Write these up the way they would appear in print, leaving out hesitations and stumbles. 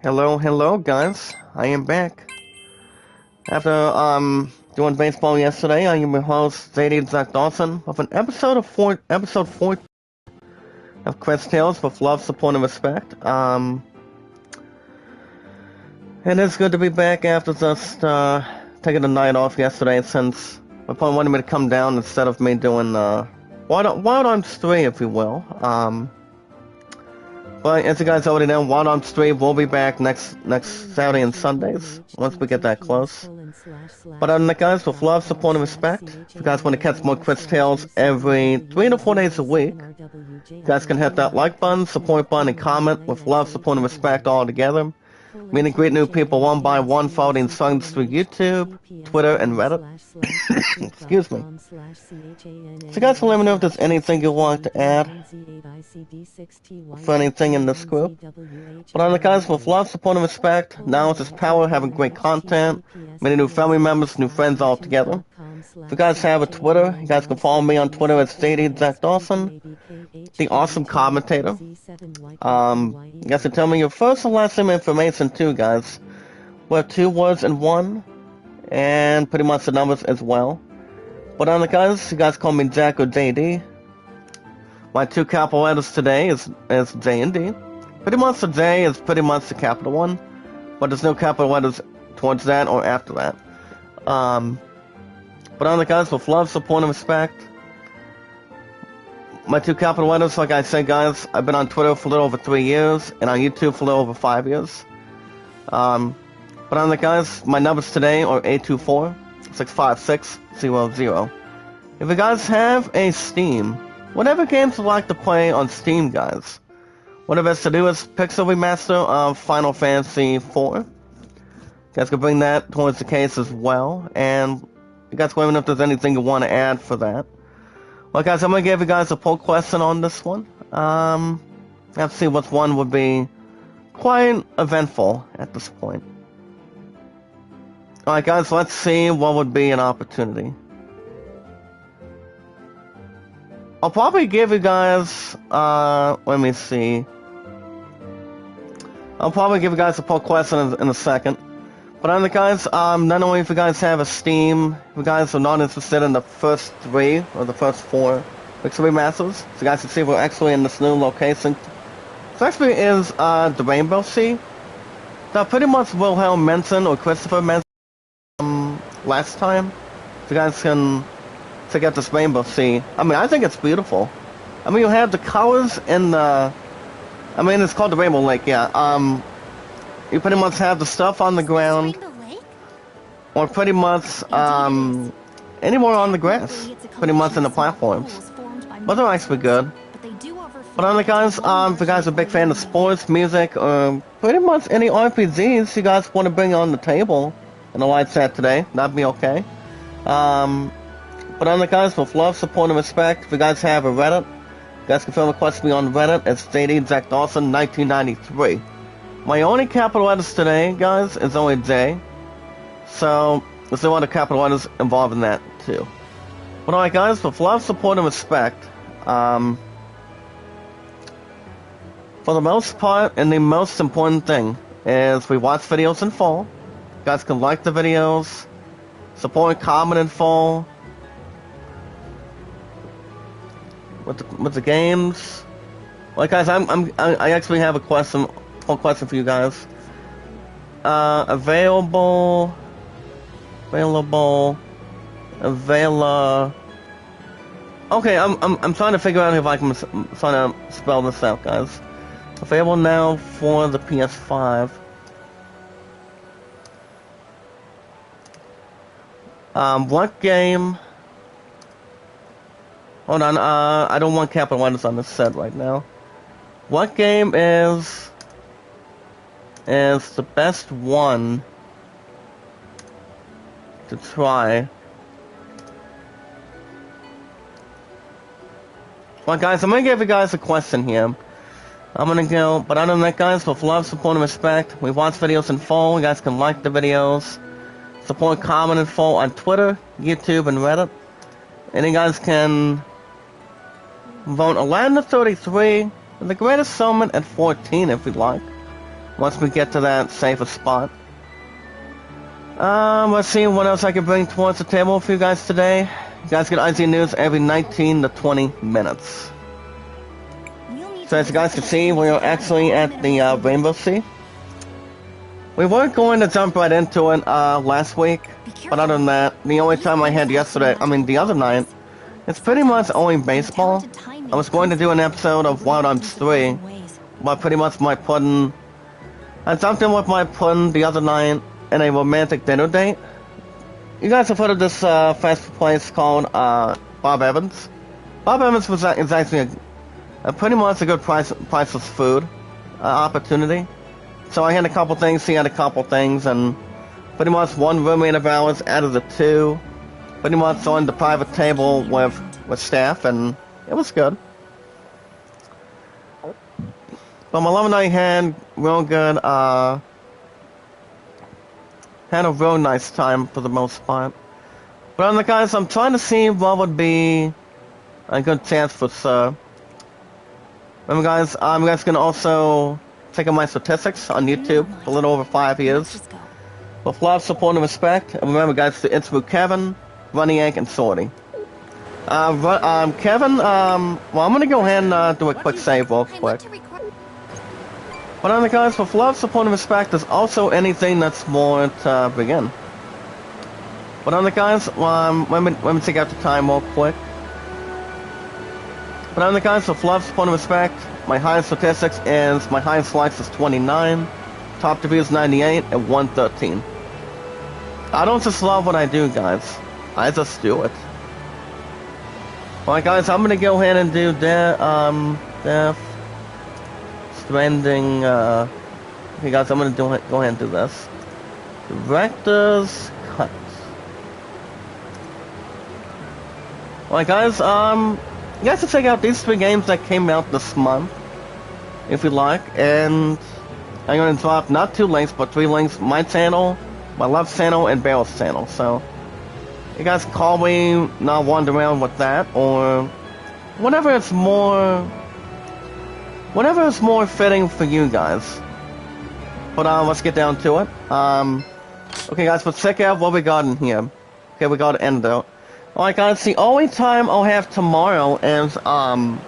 Hello guys. I am back. After doing baseball yesterday, I am your host, Zadie Zach Dawson, with an episode 4 of Cris Tales with Love, Support, and Respect. And it's good to be back after just taking the night off yesterday, since my opponent wanted me to come down instead of me doing Wild Arms 3, if you will. But as you guys already know, Wild Arms 3 will be back next Saturday and Sundays, once we get that close. But other than that, guys, with love, support, and respect, if you guys want to catch more Cris Tales every 3 to 4 days a week, you guys can hit that like button, support button, and comment with love, support, and respect all together. Meet and greet new people one by one, following songs through YouTube, Twitter, and Reddit. Excuse me. So you guys can let me know if there's anything you want to add for anything in this group. But on the guys, with love, support, and respect, knowledge is power, having great content, many new family members, new friends all together. If you guys have a Twitter, you guys can follow me on Twitter at Zadie Zach Dawson, the awesome commentator. You guys can tell me your first and last name information too, guys. We have 2 words in one, and pretty much the numbers as well. But on the guys, you guys call me Jack or JD. My 2 capital letters today is J and D. Pretty much the J is pretty much the capital one, but there's no capital letters towards that or after that. But on the guys, with love, support, and respect, my 2 capital letters, like I said, guys, I've been on Twitter for a little over 3 years, and on YouTube for a little over 5 years. But on the guys, my numbers today are 824-656-00. If you guys have a Steam, whatever games you like to play on Steam, guys, one of us to do is Pixel Remaster of Final Fantasy IV. You guys can bring that towards the case as well, and you guys let me know if there's anything you want to add for that. Well, guys, I'm going to give you guys a poll question on this one. Let's see which one would be quite eventful at this point. Alright, guys, let's see what would be an opportunity. I'll probably give you guys, let me see. I'll probably give you guys a poll question in a second. But on the guys, not only if you guys have a Steam, if you guys are not interested in the first 3 or the first 4 Pixel Remasters, so you guys can see we're actually in this new location. This actually is the Rainbow Sea that pretty much Wilhelm mentioned, or Christopher mentioned last time. So you guys can check out this Rainbow Sea. I mean, I think it's beautiful. I mean, you have the colors in the... I mean, it's called the Rainbow Lake, yeah. You pretty much have the stuff on the ground, or pretty much anywhere on the grass, pretty much in the platforms. But they're actually good. But on the guys, if you guys are a big fan of sports, music, or pretty much any RPGs you guys want to bring on the table in the live chat today, that'd be okay. But on the guys, with love, support, and respect, if you guys have a Reddit, you guys can film a question me on Reddit. It's JD Zach Dawson 1993. My only capital letters today, guys, is only J. So, there's no other capital letters involved in that, too. But alright, guys, with love, support, and respect, for the most part, and the most important thing, is we watch videos in full. You guys can like the videos, support and comment in full. With the games. Like, guys, I actually have a question for you guys. Available. Okay, I'm trying to figure out if I can trying to spell this out, guys. Available now for the PS5. What game? Hold on, I don't want capital letters on this set right now. What game is the best one to try? Well, guys, I'm gonna give you guys a question here. I'm gonna go, but other than that, guys, with love, support, and respect, we watch videos in full. You guys can like the videos, support, comment in full on Twitter, YouTube, and Reddit. And you guys can vote 11 to 33, the greatest summon at 14 if you'd like. once we get to that safer spot. Let's see what else I can bring towards the table for you guys today. You guys get IZ news every 19 to 20 minutes. So as you guys can see, we are actually at the Rainbow Sea. We weren't going to jump right into it last week, but other than that, the only time I had the other night, it's pretty much only baseball. I was going to do an episode of Wild Arms 3, but pretty much I jumped in with my pudding the other night in a romantic dinner date. You guys have heard of this fast food place called Bob Evans? Bob Evans is actually a pretty much a good priceless food opportunity. So I had a couple things, he had a couple things, and pretty much one roommate of ours out of the two pretty much on the private table with staff, and it was good. But my love and I had real good, had a real nice time for the most part. But guys, I'm trying to see what would be a good chance for Sir. Remember guys, you guys can also check out my statistics on YouTube for a little over 5 years. With love, support, and respect. And remember guys to interview Kevin, Runny Egg, and Sorty. Kevin, well I'm gonna go ahead and do a quick save real quick. But guys, with love, support, and respect, there's also anything that's more to begin. But guys, let me take out the time real quick. But guys, with love, support, and respect, my highest statistics is, my highest likes is 29, top to views 98, and 113. I don't just love what I do, guys. I just do it. Alright guys, I'm gonna go ahead and do Death Stranding, okay guys, I'm gonna go ahead and do this. Director's Cut. Alright guys, you guys can check out these 3 games that came out this month, if you like, and I'm gonna drop not 2 links, but 3 links, my channel, my love's channel, and Barrel's channel, so you guys call me, not wander around with that, or whatever is more fitting for you guys. But let's get down to it. Okay guys, let's check out what we got in here. Okay, we got Endo. Alright guys, the only time I'll have tomorrow is, well,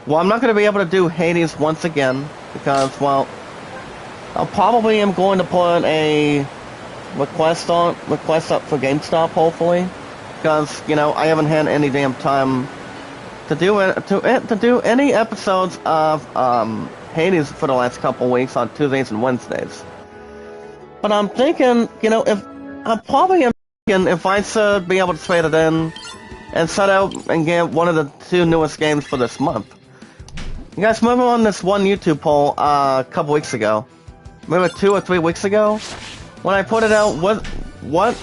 I'm not going to be able to do Hades once again, because, well, I probably am going to put a request up for GameStop, hopefully, because, you know, I haven't had any damn time to do any episodes of, Hades for the last couple weeks on Tuesdays and Wednesdays. But I'm thinking, you know, if I should be able to trade it in and set out and get one of the 2 newest games for this month. You guys remember on this one YouTube poll a couple weeks ago? Remember 2 or 3 weeks ago? When I put it out, what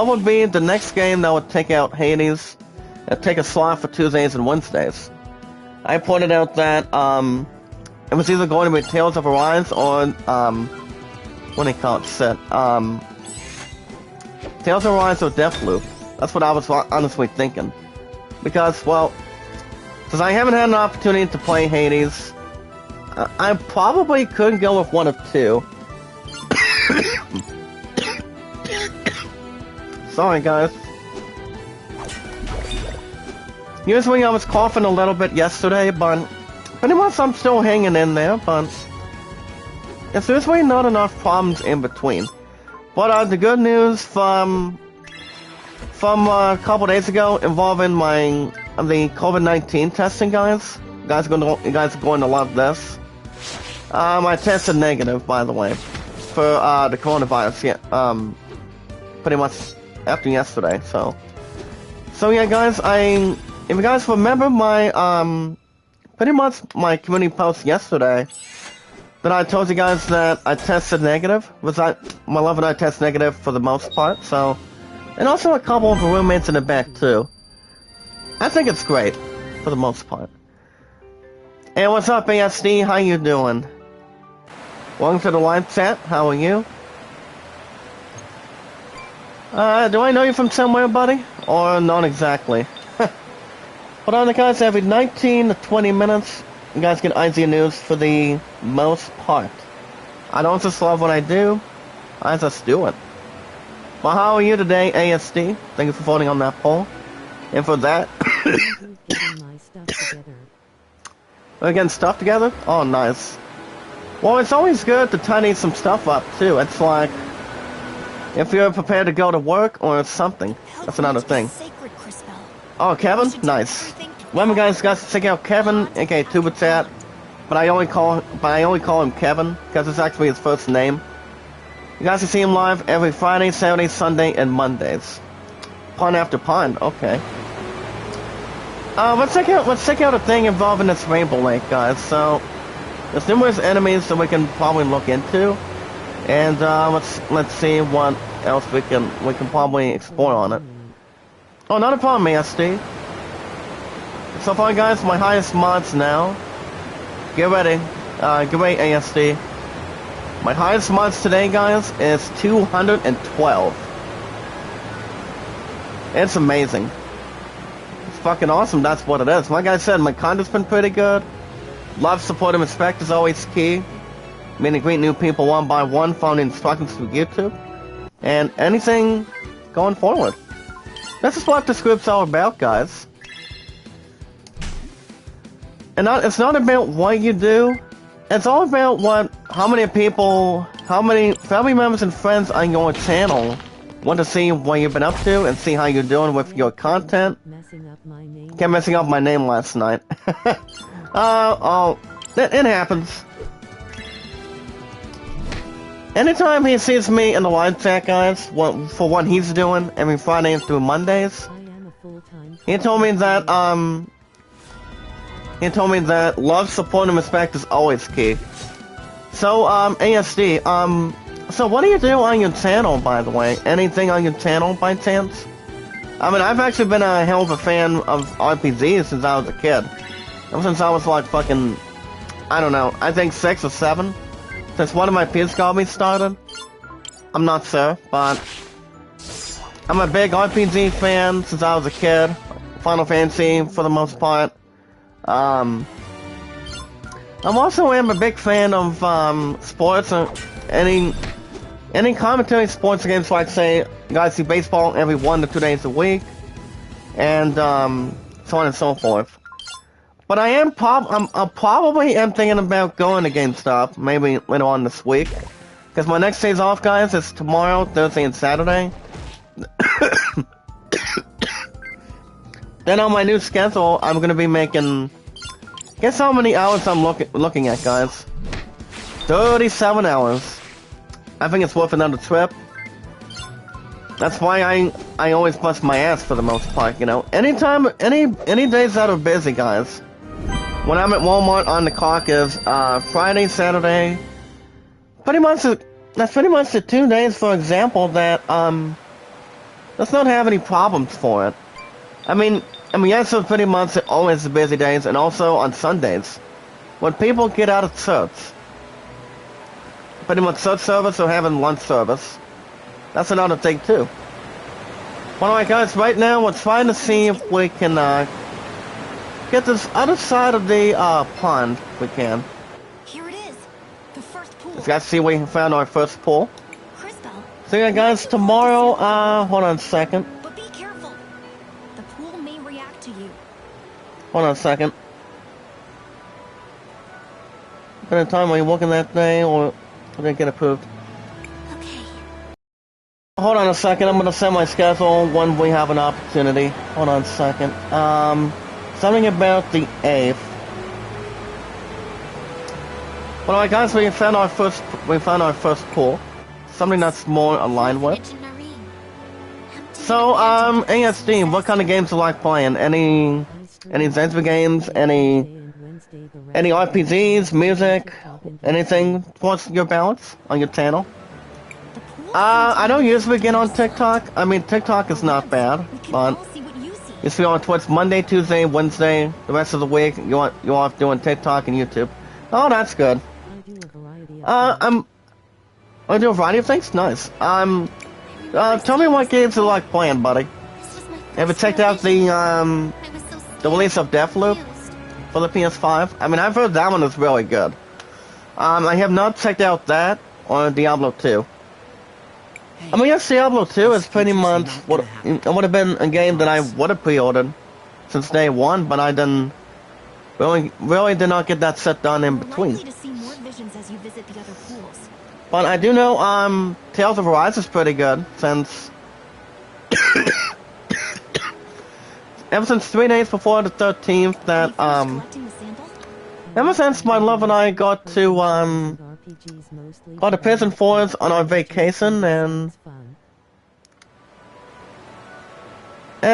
would be the next game that would take out Hades and take a slot for Tuesdays and Wednesdays? I pointed out that it was either going to be Tales of Arise or what do you call it? Tales of Arise or Deathloop. That's what I was honestly thinking. Because, well, since I haven't had an opportunity to play Hades, I probably could go with one of 2. Sorry, guys. Usually I was coughing a little bit yesterday, but pretty much I'm still hanging in there, but it's usually not enough problems in between. But the good news from a couple days ago involving the COVID-19 testing, guys. You guys are going to love this. I tested negative, by the way, for the coronavirus. Yeah, pretty much after yesterday. So yeah, guys. If you guys remember my pretty much my community post yesterday, that I told you guys that I tested negative. My love and I test negative for the most part. So, and also a couple of roommates in the back too. I think it's great for the most part. And what's up, ASD? How you doing? Welcome to the live chat. How are you? Do I know you from somewhere, buddy? Or not exactly? But on the guys, every 19 to 20 minutes, you guys get IZ news for the most part. I don't just love what I do, I just do it. Well, how are you today, ASD? Thank you for voting on that poll. And for that... We're getting stuff together? Oh, nice. Well, it's always good to tidy some stuff up, too. It's like... if you're prepared to go to work or something. That's another thing. Oh, Kevin? Nice. Remember, guys, check out Kevin, aka Tuberchat. But I only call him Kevin, because it's actually his first name. You guys can see him live every Friday, Saturday, Sunday, and Mondays. Pun after pun, okay. Let's check out a thing involving this Rainbow Lake, guys. So, there's numerous enemies that we can probably look into, and let's see what else we can probably explore on it. Oh, not a problem, ASD. So far, guys, my highest mods now. Get ready, ASD. My highest mods today, guys, is 212. It's amazing. It's fucking awesome, that's what it is. Like I said, my content's been pretty good. Love, support, and respect is always key. Meaning greet new people one by one, following instructions through YouTube. And anything going forward. This is what this group's all about, guys. And it's not about what you do. It's all about how many family members and friends on your channel want to see what you've been up to and see how you're doing with your content. Kept messing up my name last night. It happens. Anytime he sees me in the live chat, guys, for what he's doing every Friday through Mondays, he told me that love, support, and respect is always key. So, ASD, so what do you do on your channel, by the way? Anything on your channel, by chance? I mean, I've actually been a hell of a fan of RPGs since I was a kid. Ever since I was like fucking, I don't know, I think 6 or 7. Since one of my peers got me started. I'm not sure, but I'm a big RPG fan since I was a kid. Final Fantasy, for the most part. I'm also a big fan of sports, any commentary sports games, like say you guys see baseball every 1 to 2 days a week, and so on and so forth. But I'm probably thinking about going to GameStop maybe later on this week, because my next days off, guys, is tomorrow, Thursday, and Saturday. Then on my new schedule, I'm gonna be making. Guess how many hours I'm looking at, guys? 37 hours. I think it's worth another trip. That's why I always bust my ass for the most part, you know. Any days that are busy, guys. When I'm at Walmart on the clock is Friday, Saturday. That's pretty much the 2 days, for example, that does not have any problems for it. I mean, yes, so pretty much always the busy days, and also on Sundays, when people get out of church. Pretty much church service or having lunch service. That's another thing, too. Well, alright, guys, right now we're trying to see if we can get this other side of the pond, if we can. Here it is, the first pool. Let's guys see we found our first pool. Crystal. So yeah, guys, tomorrow, hold on a second. But be careful. The pool may react to you. Hold on a second. Been a time when you're working that day, or didn't get approved. Okay. Hold on a second, I'm gonna set my schedule when we have an opportunity. Hold on a second. Something about the 8th. Well, alright, guys, we found our first pool. Something that's more aligned with. So, ASD, what kind of games do you like playing? Any Zenzi games? Any RPGs, music, anything? What's your balance on your channel? I don't usually get on TikTok. I mean, TikTok is not bad, but you see on Twitch Monday, Tuesday, Wednesday, the rest of the week, you're off doing TikTok and YouTube. Oh, that's good. I do a variety of things? Nice. Tell me what games you like playing, buddy. Have you checked out the release of Deathloop for the PS5? I mean, I've heard that one is really good. I have not checked out that or Diablo 2. I mean, yes, Diablo 2 is pretty much what it would have been a game that I would have pre-ordered since day one, but I didn't really did not get that set done in between. Likely to see more visions as you visit the other pools. But I do know Tales of Arise is pretty good since ever since 3 days before the 13th that Collecting the sample? ever since my love and I got to got to Prison Forest on our vacation and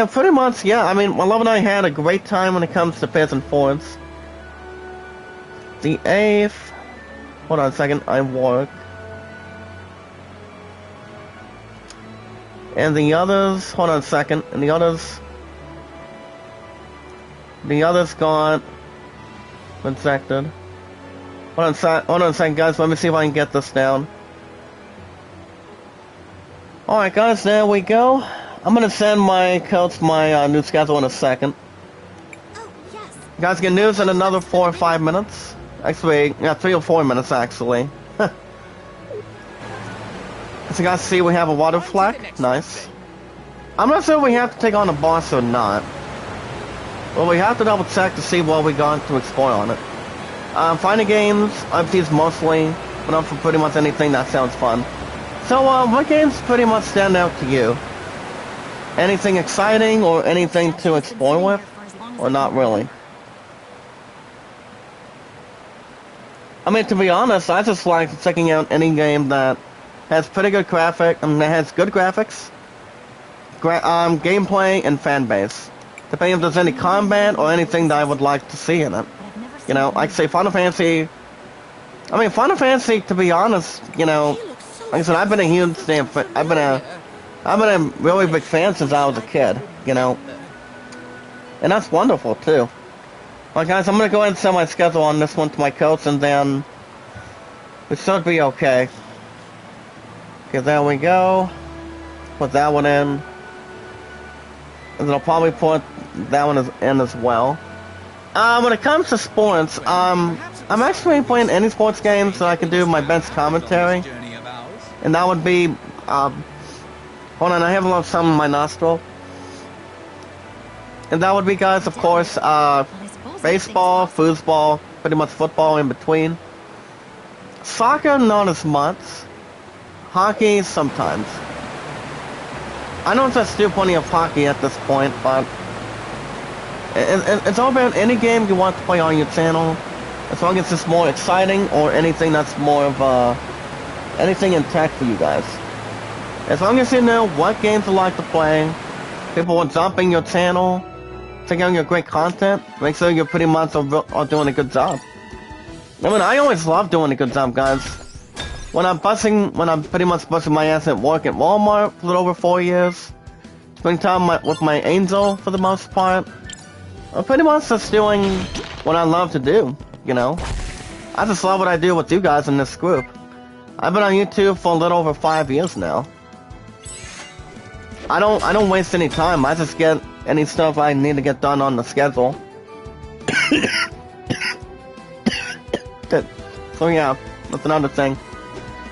pretty much, yeah, I mean, my love and I had a great time when it comes to Prison Forest. The 8th... Hold on a second, I work. And the others... Hold on a second, and the others... The others got... Infected. Hold on a second, guys, let me see if I can get this down. Alright, guys, there we go. I'm gonna send my coach my new schedule in a second. Oh, yes. You guys get news in another 4 or 5 minutes. Actually, yeah, 3 or 4 minutes actually. As you guys see, we have a water flag. Nice. I'm not sure if we have to take on a boss or not. Well, we have to double check to see what we got to explore on it. Fighting games, I've used mostly, but I'm for pretty much anything that sounds fun. So, what games pretty much stand out to you? Anything exciting or anything to explore with? Or not really? I mean, to be honest, I just like checking out any game that has pretty good that has good graphics, gameplay, and fan base. Depending if there's any combat or anything that I would like to see in it. You know, like say Final Fantasy. I mean, Final Fantasy, to be honest, you know, like I said, I've been a huge fan. I've been a really big fan since I was a kid. You know, and that's wonderful too. Well, guys, I'm gonna go ahead and send my schedule on this one to my coach, and then it should be okay. Okay, there we go. Put that one in. And then I'll probably put that one in as well. When it comes to sports, I'm actually playing any sports games that I can do my bench commentary. And that would be, hold on, I have a little something in my nostril. And that would be, guys, of course, baseball, foosball, pretty much football in between. Soccer, not as much. Hockey, sometimes. I know there's still plenty of hockey at this point, but it's all about any game you want to play on your channel, as long as it's more exciting or anything that's more of anything in tech for you guys. As long as you know what games you like to play, people are jumping your channel, checking out your great content, make sure you're pretty much are doing a good job. I mean, I always love doing a good job, guys. When I'm pretty much busting my ass at work at Walmart for a little over 4 years, spending time with my angel for the most part, I'm pretty much just doing what I love to do, you know? I just love what I do with you guys in this group. I've been on YouTube for a little over 5 years now. I don't waste any time, I just get any stuff I need to get done on the schedule. So yeah, that's another thing.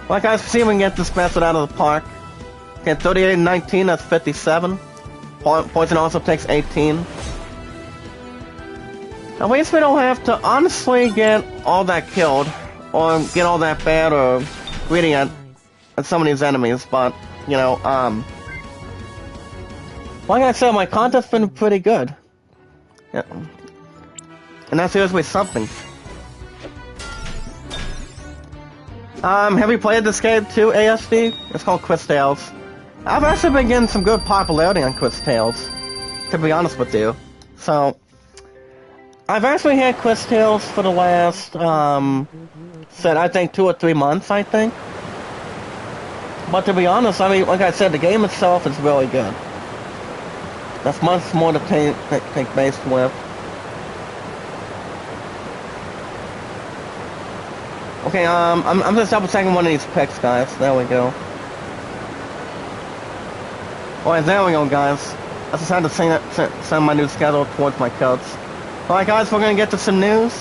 Well, guys, see if we can get this bastard out of the park. Okay, 38 and 19, that's 57. Poison also takes 18. At least we don't have to honestly get all that killed, or get all that bad, or greedy at some of these enemies, but, you know, like I said, my content's been pretty good. Yeah. And that's usually something. Have you played this game too, ASD? It's called Cris Tales. I've actually been getting some good popularity on Cris Tales, to be honest with you. So, I've actually had Cris Tales for the last, I think 2 or 3 months, I think. But to be honest, I mean, like I said, the game itself is really good. That's much more to take base with. Okay, I'm just double checking one of these picks, guys. There we go. Alright, there we go, guys. I just had to send my new schedule towards my coach. Alright, guys, we're gonna get to some news.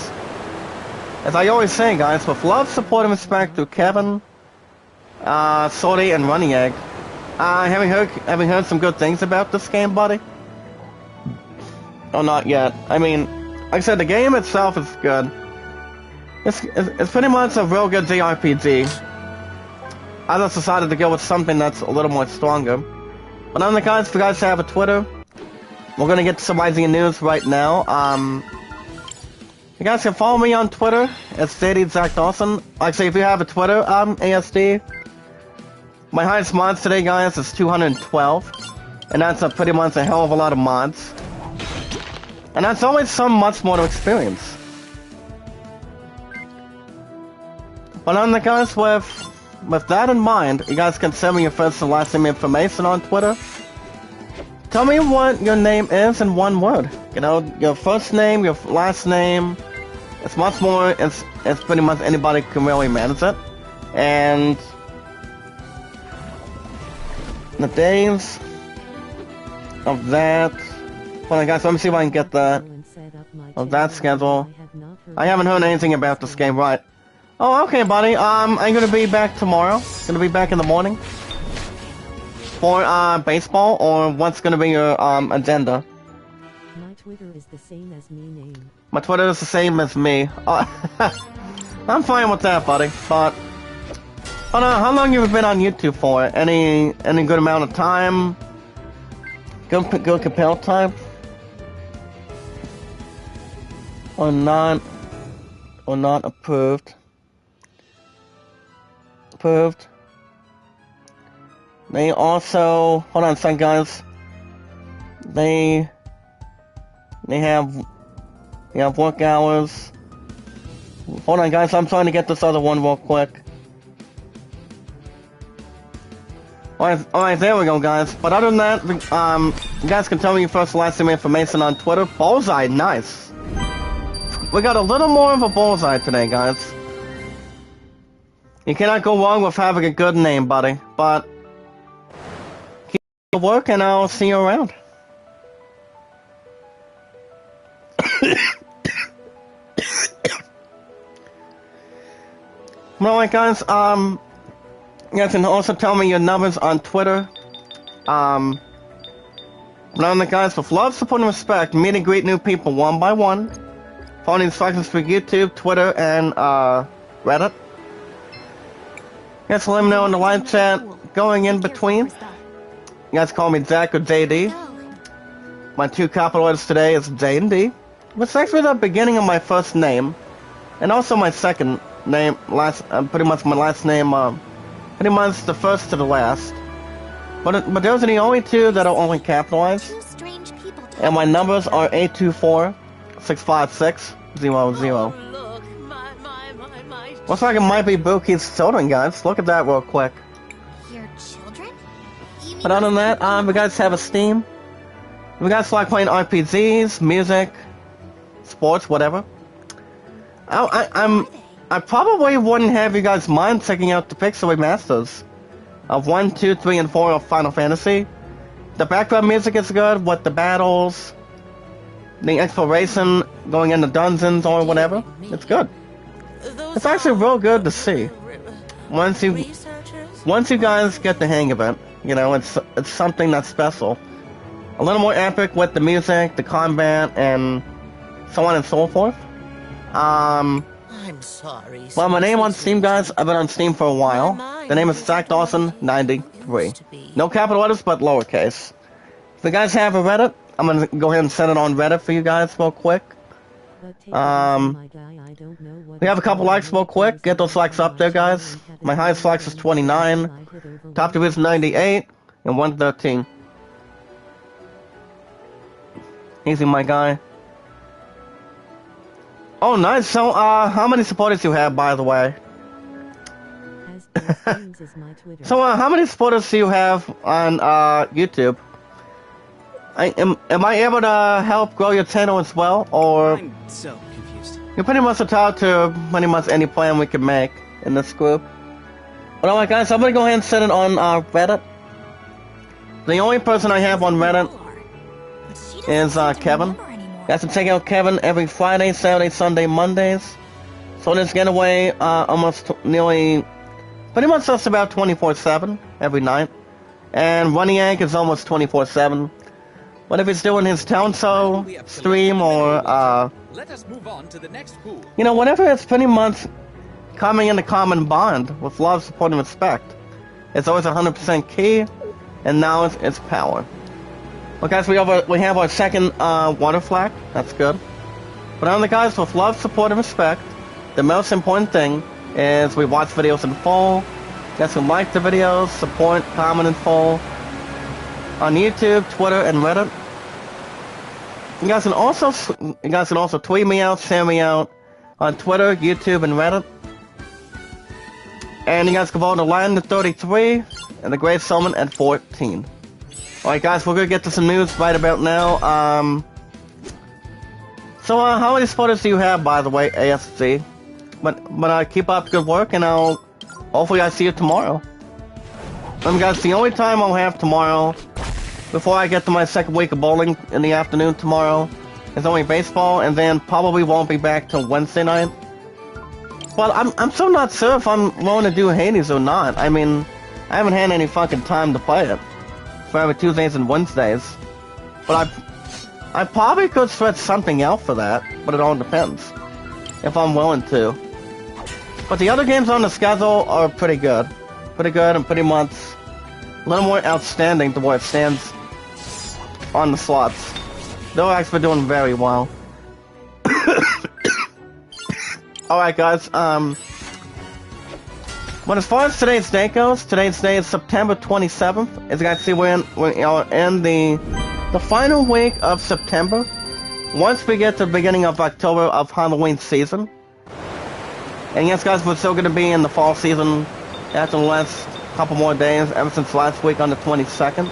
As I always say, guys, with love, support, and respect to Kevin, Sorty, and Running Egg. Having heard some good things about this game, buddy? Oh, not yet. I mean, like I said, the game itself is good. It's pretty much a real good JRPG. I just decided to go with something that's a little more stronger. But on the guys, if you guys have a Twitter, we're gonna get to some rising news right now. You guys can follow me on Twitter. It's JD Zach Dawson. Like I say, if you have a Twitter, ASD. My highest mods today, guys, is 212. And that's pretty much a hell of a lot of mods. And that's always so much more to experience. But on the guys, with that in mind, you guys can send me your first and last name information on Twitter. Tell me what your name is in one word. You know, your first name, your last name. It's much more, it's pretty much anybody can really manage it. And the days of that. Hold on, guys, let me see if I can get that. Of that schedule. I haven't heard anything about this game, right? Oh, okay, buddy. I'm gonna be back tomorrow. Gonna be back in the morning. For, baseball, or what's gonna be your, agenda? My Twitter is the same as me name. My Twitter is the same as me. I'm fine with that, buddy, but... how long have you been on YouTube for? Any good amount of time? Good compelled time? Or not approved? Approved? They also... Hold on a second, guys. They have work hours. Hold on, guys, I'm trying to get this other one real quick. Alright, there we go, guys. But other than that, you guys can tell me your first and last name information on Twitter. Bullseye, nice. We got a little more of a bullseye today, guys. You cannot go wrong with having a good name, buddy. But keep work, and I'll see you around. Alright, guys, you guys can also tell me your numbers on Twitter. But on the guys, with love, support, and respect, meet and greet new people one by one. Follow the instructions for YouTube, Twitter, and Reddit. You guys let me know in the live chat going in between. You guys call me Zach or JD. My two capital letters today is J and D. Which actually the beginning of my first name. And also my second name, pretty much my last name, pretty much the first to the last. But those are the only two that are only capitalized. And my numbers are 824-656-00. Looks like it might be Buki's children, guys. Look at that real quick. Your children? But other than that, if you guys have a Steam, if you guys like playing RPGs, music, sports, whatever, I probably wouldn't have you guys mind checking out the Pixel Remasters of 1, 2, 3, and 4 of Final Fantasy. The background music is good with the battles, the exploration, going into dungeons or whatever. It's good. It's actually real good to see. Once you guys get the hang of it, you know, it's something that's special. A little more epic with the music, the combat, and so on and so forth. I'm sorry. Well, my name on Steam, guys, I've been on Steam for a while. The name is Zach Dawson 93. No capital letters, but lowercase. If you guys have a Reddit, I'm gonna go ahead and send it on Reddit for you guys real quick. We have a couple likes real quick. Get those likes up there, guys. My highest likes is 29. Top to is 98 and 113. Easy, my guy. Oh, nice. So, how many supporters you have, by the way? So, how many supporters do you have on YouTube? Am I able to help grow your channel as well, or? I'm so confused. You're pretty much entitled to pretty much any plan we can make in this group. But alright, guys, I'm gonna go ahead and set it on Reddit. The only person I have on Reddit is Kevin. You guys can check out Kevin every Friday, Saturday, Sunday, Mondays, So this getaway, almost nearly, pretty much just about 24/7 every night. And Running Egg is almost 24/7. But if he's doing his town show stream or, let us move on to the next pool. you know, whatever, it's pretty much coming in a common bond with love, support, and respect. It's always 100% key, and now it's power. Well, guys, we have our second water flag. That's good. But on the guys, with love, support, and respect, the most important thing is we watch videos in full. Guys who like the videos, support, comment in full on YouTube, Twitter, and Reddit. You guys can also tweet me out, share me out on Twitter, YouTube, and Reddit. And you guys can vote the Lion at 33 and the Great Summon at 14. Alright guys, we're gonna get to some news right about now. So how many supporters do you have, by the way, ASC? But keep up good work, and hopefully I see you tomorrow. Guys, the only time I'll have tomorrow, before I get to my second week of bowling in the afternoon tomorrow, is only baseball, and then probably won't be back till Wednesday night. But I'm still not sure if I'm willing to do Hades or not. I mean, I haven't had any fucking time to play it for every Tuesdays and Wednesdays. But I probably could stretch something out for that, but it all depends if I'm willing to. But the other games on the schedule are pretty good. Pretty good and pretty much a little more outstanding to where it stands on the slots. They're actually doing very well. Alright guys, but as far as today's day goes, today's day is September 27th. As you guys see, we're in the final week of September. Once we get to the beginning of October of Halloween season. And yes guys, we're still going to be in the fall season after the last couple more days, ever since last week on the 22nd.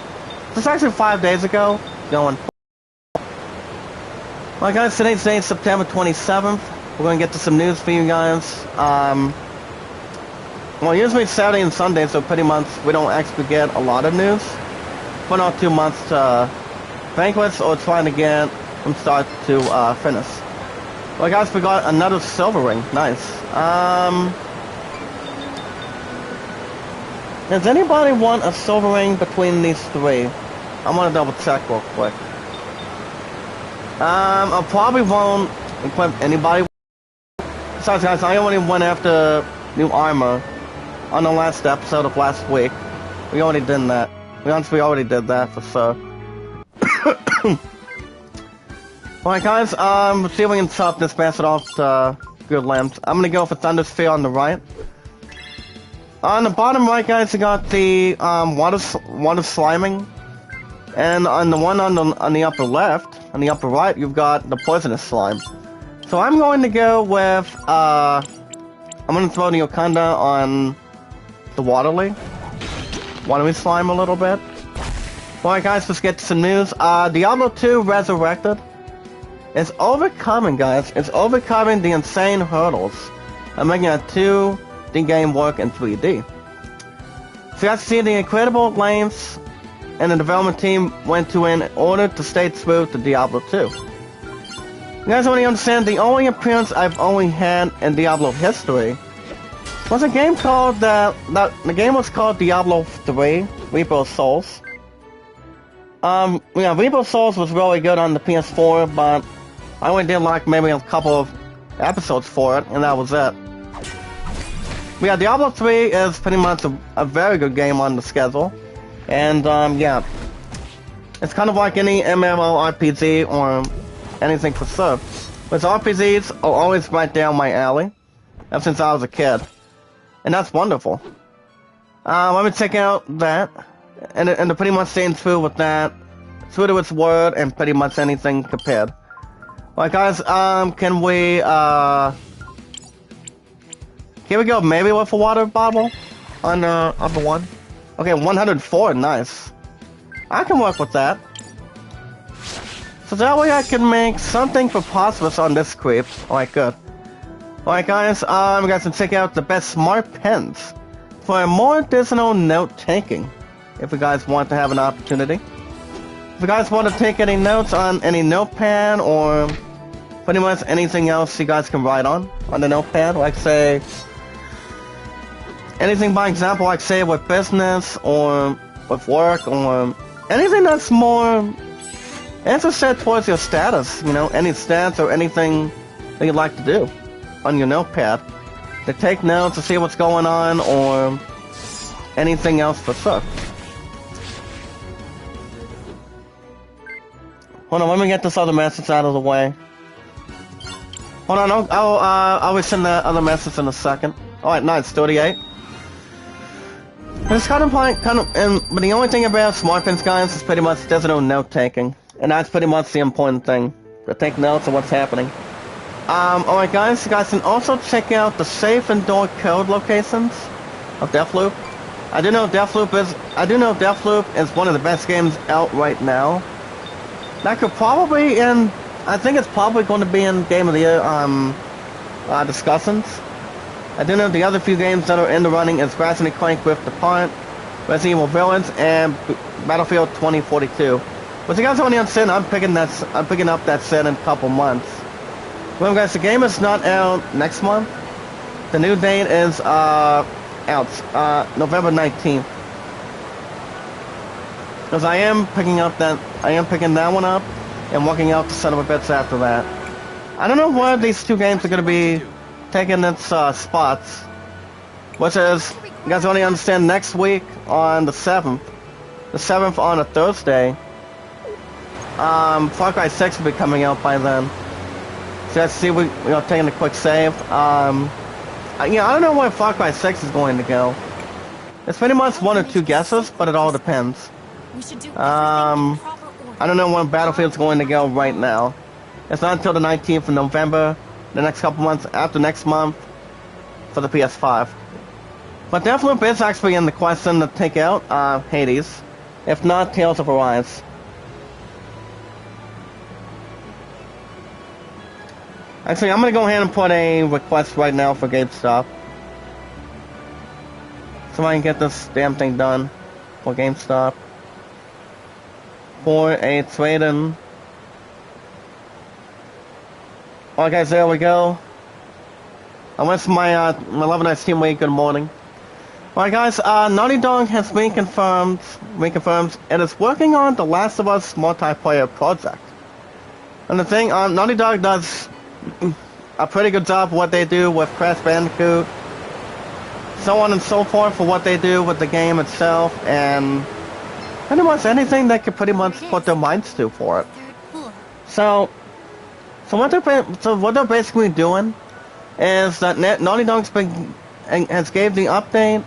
It's actually 5 days ago, going. Alright guys, today's day is September 27th. We're going to get to some news for you guys. Well, usually it's Saturday and Sunday, so pretty much we don't actually get a lot of news. But not 2 months to Banquets or trying to get from start to finish. Well guys, we got another silver ring. Nice. Does anybody want a silver ring between these three? I'm gonna double check real quick. I probably won't equip anybody. Besides guys, I only went after new armor on the last episode of last week. We already did that. We already did that for sure. Alright guys, see if we can top this bastard off to good lamps. I'm gonna go for Thunder Sphere on the right. On the bottom right guys, you got the water sliming. And on the one on the upper left, on the upper right, you've got the poisonous slime. So I'm going to go with I'm gonna throw the Okanda on the watery slime a little bit. Alright guys, let's get to some news. Diablo 2 Resurrected is overcoming, guys. It's overcoming the insane hurdles of making a 2D game work in 3D. So you guys see the incredible lengths and the development team went to in order to stay true to Diablo 2. You guys already understand, the only appearance I've only had in Diablo history was a game called, the game was called Diablo 3, Reaper of Souls. Yeah, Reaper of Souls was really good on the PS4, but I only did like maybe a couple of episodes for it, and that was it. But yeah, Diablo 3 is pretty much a very good game on the schedule. And, yeah. It's kind of like any MMORPG or anything for sure. But RPGs are always right down my alley, ever since I was a kid. And that's wonderful. Let me check out that. And they're pretty much staying true with that. True to its word and pretty much anything compared. Alright guys, can we go maybe with a water bottle on the one? Okay, 104, nice. I can work with that. So that way I can make something preposterous on this creep. Alright, good. Alright guys, you guys can check out the best smart pens for a more additional note-taking, if you guys want to have an opportunity. If you guys want to take any notes on any notepad or pretty much anything else you guys can write on the notepad. Like say, anything by example, like say with business or with work or anything that's more interested towards your status, you know, any stats or anything that you'd like to do on your notepad. To take notes, to see what's going on, or anything else for sure. Hold on, let me get this other message out of the way. Hold on, I'll send that other message in a second. Alright, nice, 38. It's kind of, but the only thing about smartphones, guys, is pretty much there's no note taking. And that's pretty much the important thing. To take notes of what's happening. Alright guys, you guys can also check out the safe and door code locations of Deathloop. I do know Deathloop is one of the best games out right now. That could probably I think it's probably going to be in Game of the Year discussions. I do know the other few games that are in the running is Ratchet & Clank Rift Apart, Resident Evil Village, and Battlefield 2042. But you guys only understand, I'm picking up that set in a couple months. Well guys, the game is not out next month. The new date is out November 19th. Because I am picking that one up and working out the son of a bits after that. I don't know where these two games are going to be taking its spots. Which is, you guys only understand, next week on the 7th. The 7th on a Thursday. Far Cry 6 will be coming out by then. So let's see, we're taking a quick save. Yeah, I don't know where Far Cry 6 is going to go. It's pretty much one or two guesses, but it all depends. I don't know where Battlefield's going to go right now. It's not until the 19th of November, the next couple months after next month, for the PS5. But Deathloop is actually in the question to take out Hades, if not Tales of Arise. Actually, I'm gonna go ahead and put a request right now for GameStop. So I can get this damn thing done for GameStop. For a trade-in. Alright guys, there we go. I went to my 11 nights team week, good morning. Alright guys, Naughty Dog has reconfirmed it is working on The Last of Us multiplayer project. And the thing, Naughty Dog does a pretty good job of what they do with Crash Bandicoot, so on and so forth for what they do with the game itself, and pretty much anything they could pretty much put their minds to for it. So what they're basically doing is that Naughty Dog's has gave the update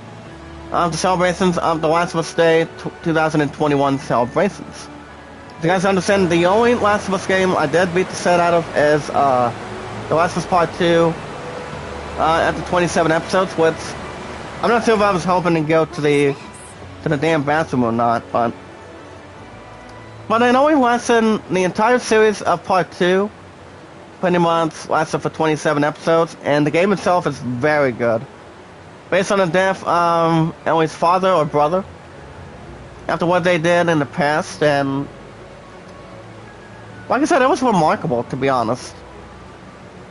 of the celebrations of The Last of Us Day 2021 celebrations. You guys understand, the only Last of Us game I did beat the set out of is The Last of Us Part 2 after 27 episodes, which I'm not sure if I was hoping to go to the damn bathroom or not, but it only lasted, the entire series of Part 2 pretty much lasted for 27 episodes, and the game itself is very good. Based on the death of Ellie's father or brother, after what they did in the past, and like I said, it was remarkable, to be honest.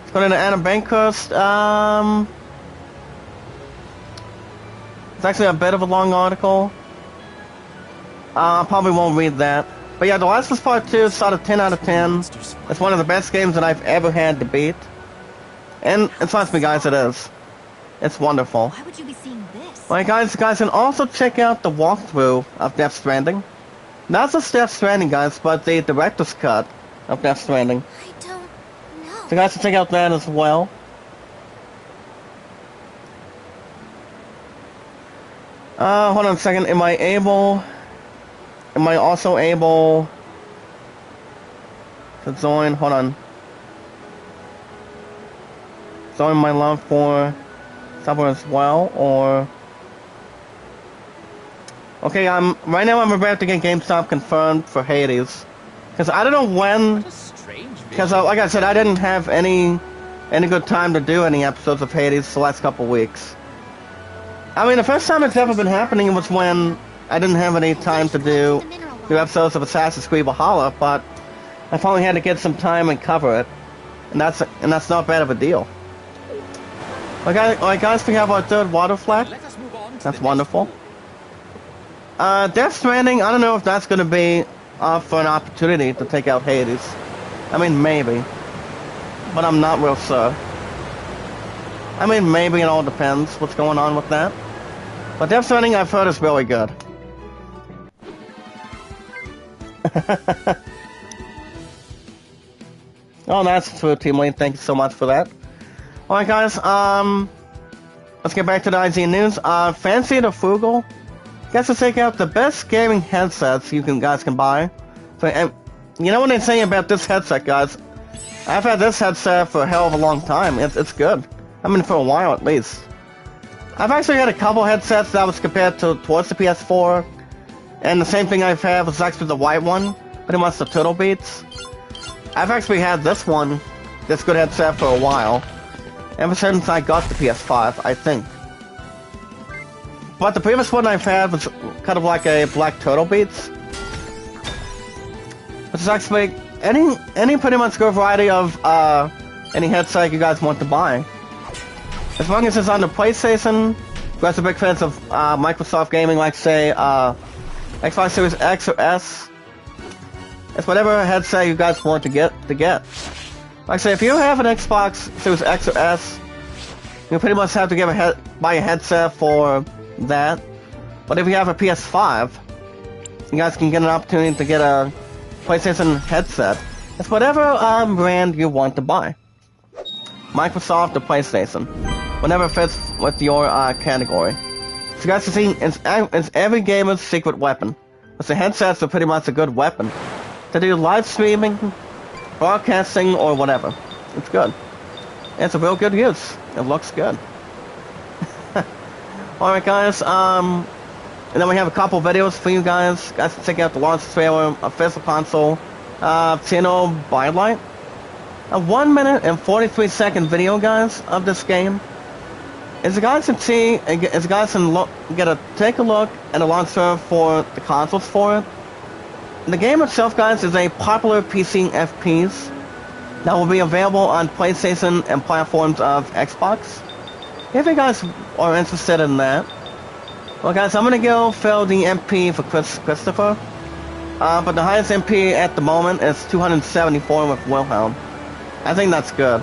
According to Anna Bankhurst, it's actually a bit of a long article. I probably won't read that. But yeah, The Last of Us Part 2 is out of 10 out of 10. It's one of the best games that I've ever had to beat. And trust me guys, it is. It's wonderful. Why would you be seeing this? Alright guys, you guys can also check out the walkthrough of Death Stranding. Not just Death Stranding guys, but the director's cut of Death Stranding. I don't know. So you guys can check out that as well. Hold on a second, am I also able to join, hold on. Join my love for someone as well, or... Okay, right now I'm about to get GameStop confirmed for Hades. Because I don't know when... Because like I said, I didn't have any good time to do any episodes of Hades the last couple weeks. I mean, the first time it's ever been happening was when I didn't have any time to do episodes of Assassin's Creed Valhalla, but I finally had to get some time and cover it. and that's not bad of a deal. Okay, guys, we have our third water flag. Let us move on to That's the wonderful. next pool. Death Stranding, I don't know if that's gonna be for an opportunity to take out Hades. I mean, maybe, but I'm not real sure. I mean, maybe it all depends what's going on with that. But Death Stranding, I've heard, is really good. Oh, that's true, Team Lead. Thank you so much for that. Alright, guys, let's get back to the IGN news. Fancy the Frugal gets to take out the best gaming headsets guys can buy. So, and you know what they say about this headset, guys? I've had this headset for a hell of a long time. It's good. I mean, for a while at least. I've actually had a couple headsets that was compared towards the PS4, and the same thing I've had was actually the white one, pretty much the Turtle Beats. I've actually had this good headset for a while, ever since I got the PS5, I think. But the previous one I've had was kind of like a Black Turtle Beats, which is actually any pretty much good variety of any headset you guys want to buy. As long as it's on the PlayStation, you guys are big fans of Microsoft gaming, like say Xbox Series X or S. It's whatever headset you guys want to get. Like say, if you have an Xbox Series X or S, you pretty much have to buy a headset for that. But if you have a PS5, you guys can get an opportunity to get a PlayStation headset. It's whatever brand you want to buy. Microsoft or PlayStation. Whatever fits with your category. So you guys can see, it's every gamer's secret weapon. But the headsets are pretty much a good weapon to do live streaming, broadcasting, or whatever. It's good. It's a real good use. It looks good. Alright, guys, and then we have a couple videos for you guys. Guys can check out the launch trailer, a physical console, Xenoblade. A 1 minute and 43 second video, guys, of this game. As you guys can see, as you guys can take a look at the launch trailer for the consoles for it. The game itself, guys, is a popular PC FPS that will be available on PlayStation and platforms of Xbox. If you guys are interested in that. Well, guys, I'm gonna go fill the MP for Christopher. But the highest MP at the moment is 274 with Wilhelm. I think that's good.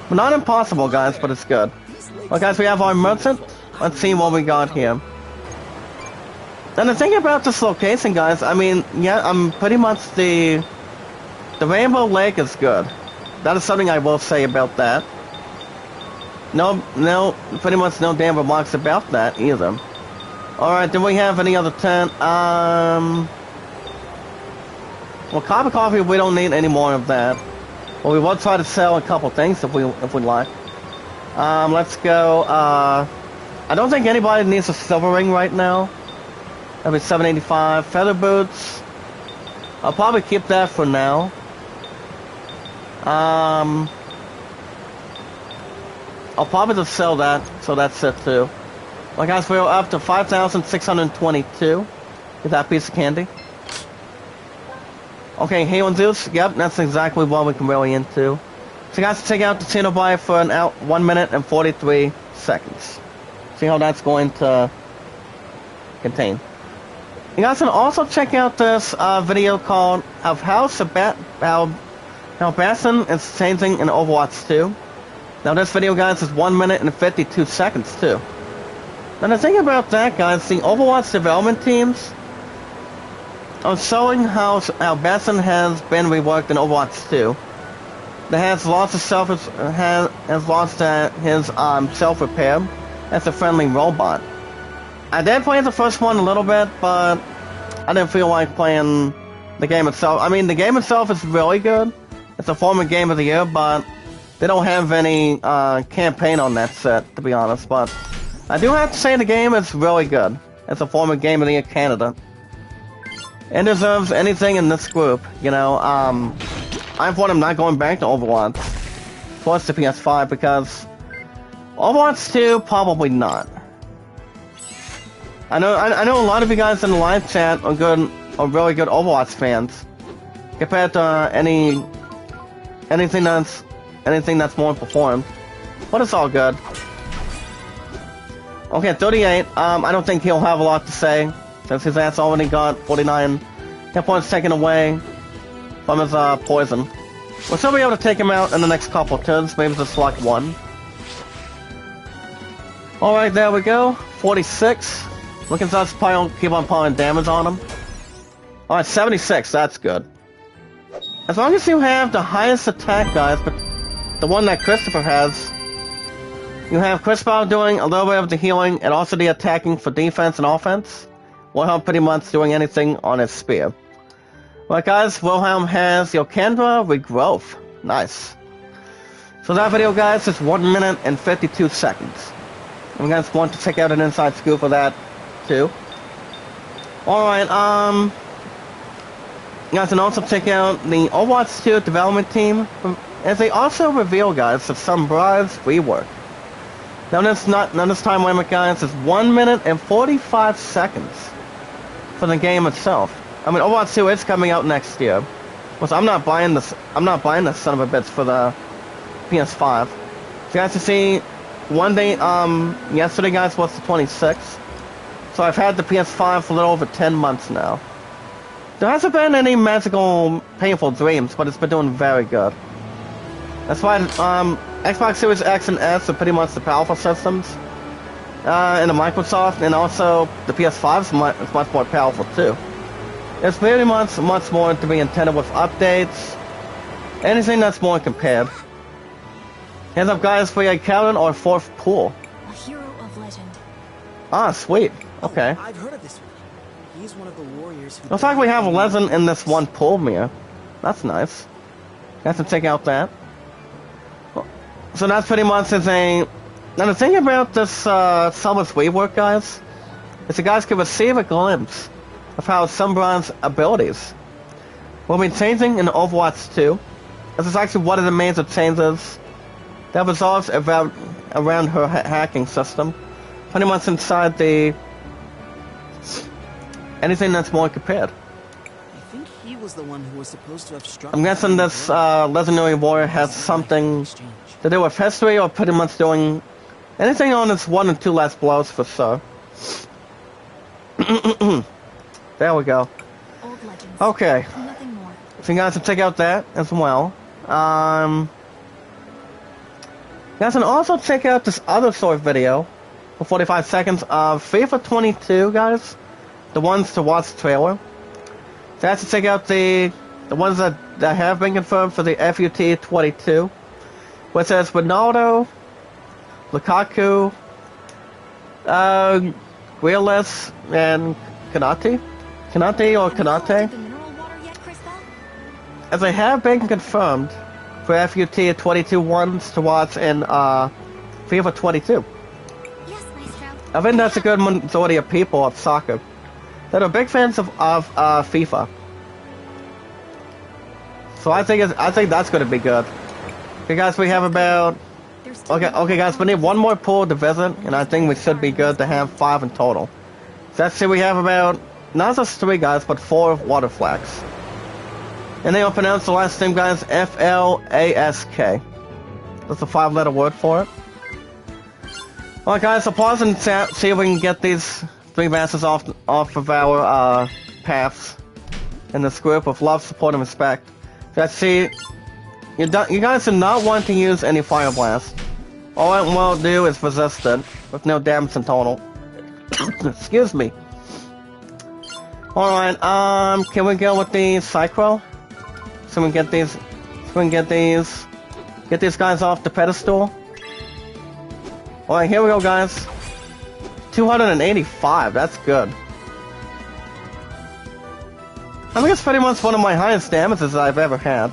But not impossible, guys, but it's good. Well, guys, we have our merchant. Let's see what we got here. And the thing about this location, guys, I mean, yeah, pretty much the Rainbow Lake is good. That is something I will say about that. No, pretty much no damn remarks about that either. Alright, do we have any other tent? Well, Copper Coffee, we don't need any more of that. Well, we will try to sell a couple things if we'd like. Let's go, I don't think anybody needs a silver ring right now. That'll be 785. Feather boots. I'll probably keep that for now. I'll probably just sell that, so that's it too. Well, guys, we're up to 5,622. Get that piece of candy. Okay, Halo and Zeus. Yep, that's exactly what we can really into. So, guys, check out the Xenoblade for 1 minute and 43 seconds. See how that's going to contain. You guys can also check out this video called of how Bastion is changing in Overwatch 2. Now this video, guys, is 1 minute and 52 seconds too. Now the thing about that, guys, the Overwatch development teams are showing how Bastion has been reworked in Overwatch 2. That has lost his self-repair as a friendly robot. I did play the first one a little bit, but I didn't feel like playing the game itself. I mean, the game itself is really good. It's a former Game of the Year, but they don't have any campaign on that set, to be honest. But I do have to say the game is really good. It's a former Game of the Year candidate. It deserves anything in this group, you know. I'm not going back to Overwatch plus the PS5 because Overwatch 2, probably not. I know a lot of you guys in the live chat are really good Overwatch fans compared to any anything that's more performed. But it's all good. Okay, 38. I don't think he'll have a lot to say, since his ass already got 49 hit points taken away from his poison. We'll still be able to take him out in the next couple turns, maybe just like one. Alright, there we go. 46. Looking to us keep on piling damage on him. Alright, 76, that's good. As long as you have the highest attack, guys, but the one that Christopher has, you have Christopher doing a little bit of the healing and also the attacking for defense and offense. Wilhelm pretty much doing anything on his spear. Right, guys, Wilhelm has Yokandra Regrowth. Nice. So that video, guys, is 1 minute and 52 seconds. And you guys want to check out an inside scoop for that, too. Alright, you guys can also check out the Overwatch 2 development team, as they also reveal, guys, of some Bride's rework. Now this time limit, guys, is 1 minute and 45 seconds for the game itself. I mean, Overwatch 2 is coming out next year. So I'm not buying this son of a bitch for the PS5. So you guys can see, one day, yesterday, guys, was the 26th. So I've had the PS5 for a little over 10 months now. There hasn't been any magical, painful dreams, but it's been doing very good. That's why, Xbox Series X and S are pretty much the powerful systems in the Microsoft, and also the PS5 is much more powerful too. It's very much more to be intended with updates, anything that's more compared. Hands up, guys, for your Callan or fourth pool. A hero of legend. Ah, sweet. Okay. Oh, I've heard of this one. He's one of the warriors who... Looks like we have 11 in this one pool, Mia. That's nice. Have to check out that. So that's pretty much as a... Now the thing about this Summer's rework, guys, is you guys can receive a glimpse of how Sunbrand's abilities will be changing in Overwatch 2. This is actually one of the major changes that resolves around her hacking system. Pretty much inside the... anything that's more compared. I think he was the one who was supposed to have struck... I'm guessing this legendary warrior has something to do with history, or pretty much doing anything on its 1 and 2 last blows for sure. There we go. Old legends. Okay. Nothing more. So you guys can check out that as well. You guys can also check out this other sort of video for 45 seconds of FIFA 22, guys. The ones to watch the trailer. So you guys can check out the ones that have been confirmed for the FUT 22. Which says Ronaldo, Lukaku, Grealish, and Kanate? Kanate or Kanate? The mineral water yet, Crystal? As they have been confirmed for FUT 22 ones to watch in FIFA 22. Yes, Maestro. I think that's a good majority of people of soccer that are big fans of FIFA. So I think that's going to be good. Okay, guys, we have about... Okay, guys, we need one more pool to visit, and I think we should be good to have 5 in total. So let's see, we have about, not just 3 guys, but 4 water flags. And they will pronounce the last name, guys, F-L-A-S-K. That's a 5-letter word for it. Alright, guys, so pause and see if we can get these 3 masters off of our paths in this group with love, support, and respect. So let's see... You guys do not want to use any Fire Blast. All it will do is resist it, with no damage in total. Excuse me. Alright, can we go with the Cyclo? So we can get these guys off the pedestal. Alright, here we go, guys. 285, that's good. I think it's pretty much one of my highest damages I've ever had.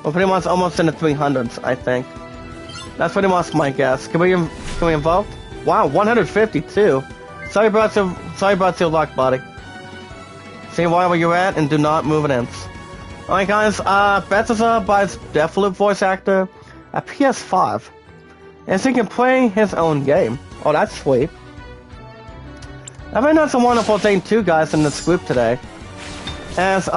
Well, pretty much almost in the 300s, I think. That's pretty much my guess. Can we invoke? Wow, 152. Sorry about your luck, buddy. See where you're at and do not move an inch. Alright, guys, Bethesda buys Deathloop voice actor a PS5. And so he can play his own game. Oh, that's sweet. I think that's a wonderful thing too, guys, in this group today. As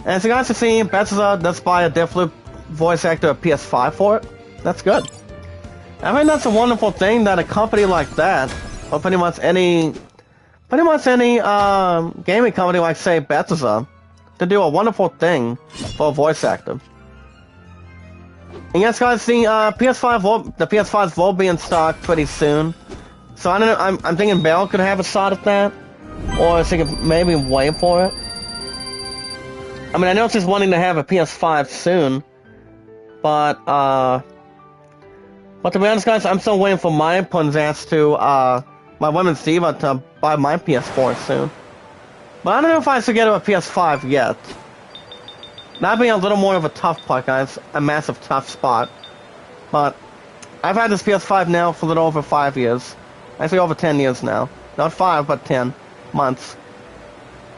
And as you guys have seen, Bethesda does buy a Deathloop voice actor at PS5 for it. That's good. I mean, that's a wonderful thing that a company like that, or pretty much any gaming company like, say, Bethesda, to do a wonderful thing for a voice actor. And yes, guys, the PS5s will be in stock pretty soon. So I don't know. I'm thinking Bell could have a shot at that, or she could maybe wait for it. I mean, I know she's wanting to have a PS5 soon, but to be honest, guys, I'm still waiting for my pun's ass to my women's diva to buy my PS4 soon. But I don't know if I should get a PS5 yet. That'd be a little more of a tough part, guys. A massive tough spot. But I've had this PS5 now for a little over 5 years. Actually, over 10 years now. Not 5, but 10 months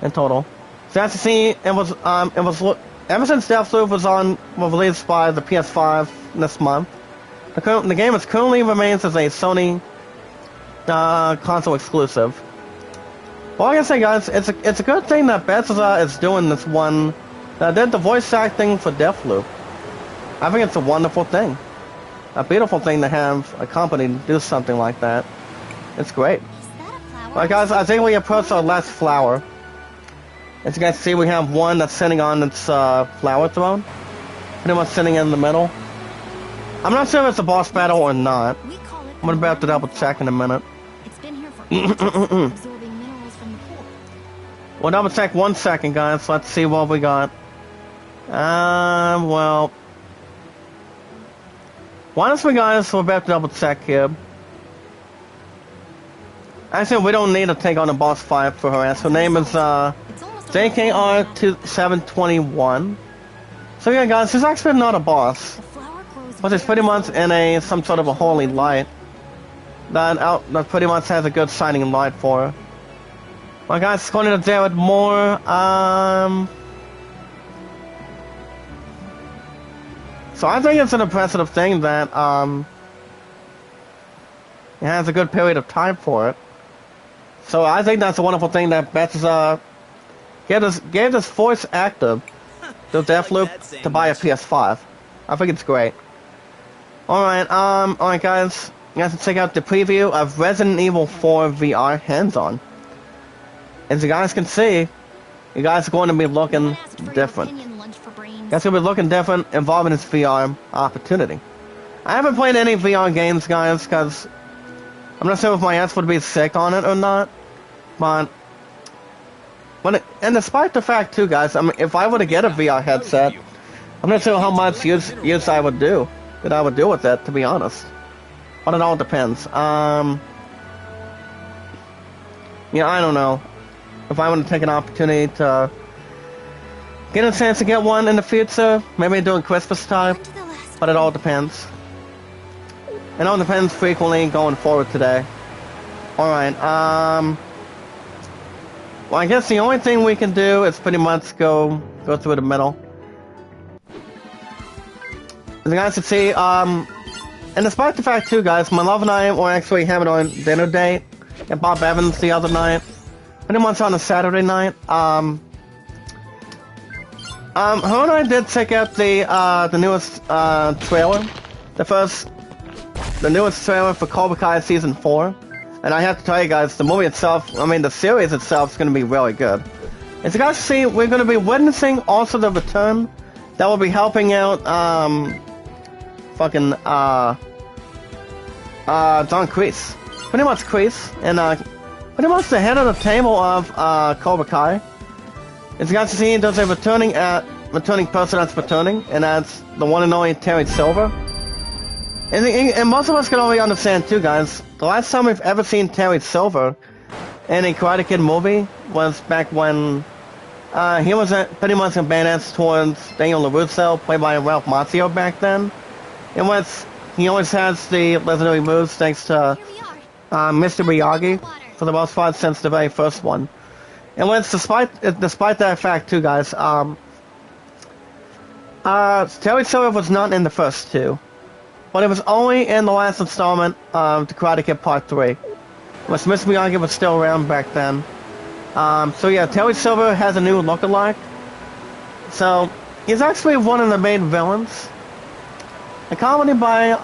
in total. So as you see, it was ever since Deathloop was released by the PS5 this month. The game currently remains as a Sony console exclusive. Well, like I say, guys, it's a good thing that Bethesda is doing this one. Did the voice acting for Deathloop. I think it's a wonderful thing. A beautiful thing to have a company do something like that. It's great. Alright, guys, I think we approached our last flower. As you guys see, we have one that's sitting on its flower throne. Pretty much sitting in the middle. I'm not sure if it's a boss battle or not. I'm about to double check in a minute. It's been here for ages, absorbing minerals from the pool. We'll double check 1 second, guys. Let's see what we got. Well, honestly, guys, we're about to double check here. Actually, we don't need to take on a boss fight for her ass. Her name is JKR2721. So yeah, guys, she's actually not a boss, but it's pretty much in some sort of a holy light that pretty much has a good shining light for her. Well, guys, going into there with more. So I think it's an impressive thing that it has a good period of time for it. So I think that's a wonderful thing that Bethesda gave this voice actor, the Deathloop, to buy a PS5. I think it's great. Alright, guys, you guys can check out the preview of Resident Evil 4 VR hands-on. As you guys can see, you guys are going to be looking different. You guys are going to be looking different involving this VR opportunity. I haven't played any VR games, guys, because I'm not sure if my ass would be sick on it or not. But and despite the fact, too, guys, I mean, if I were to get a VR headset, I'm not sure how much use I would do with it, to be honest. But it all depends. Yeah, I don't know. If I want to take an opportunity to get a chance to get one in the future, maybe during Christmas time, but it all depends. It all depends frequently going forward today. Alright, well, I guess the only thing we can do is pretty much go through the middle. As you guys can see, and despite the fact too, guys, my love and I were actually having a dinner date at Bob Evans the other night. Pretty much on a Saturday night. Her and I did check out the newest trailer. The newest trailer for Cobra Kai Season 4. And I have to tell you guys, the movie itself, I mean the series itself is going to be really good. As you guys see, we're going to be witnessing also the return that will be helping out, John Cris. Pretty much Cris, and pretty much the head of the table of Cobra Kai. As you guys see, there's a returning person that's returning, and that's the one and only Terry Silver. And most of us can already understand too, guys. The last time we've ever seen Terry Silver in a Karate Kid movie was back when he was pretty much a badass towards Daniel LaRusso, played by Ralph Macchio back then. In which he always has the legendary moves thanks to Mr. Miyagi for the most part since the very first one. And when despite that fact too, guys, Terry Silver was not in the first two. But it was only in the last installment of The Karate Kid Part 3. Which Mr. Miyagi was still around back then. So yeah, Terry Silver has a new look-alike. So, he's actually one of the main villains. Accompanied by,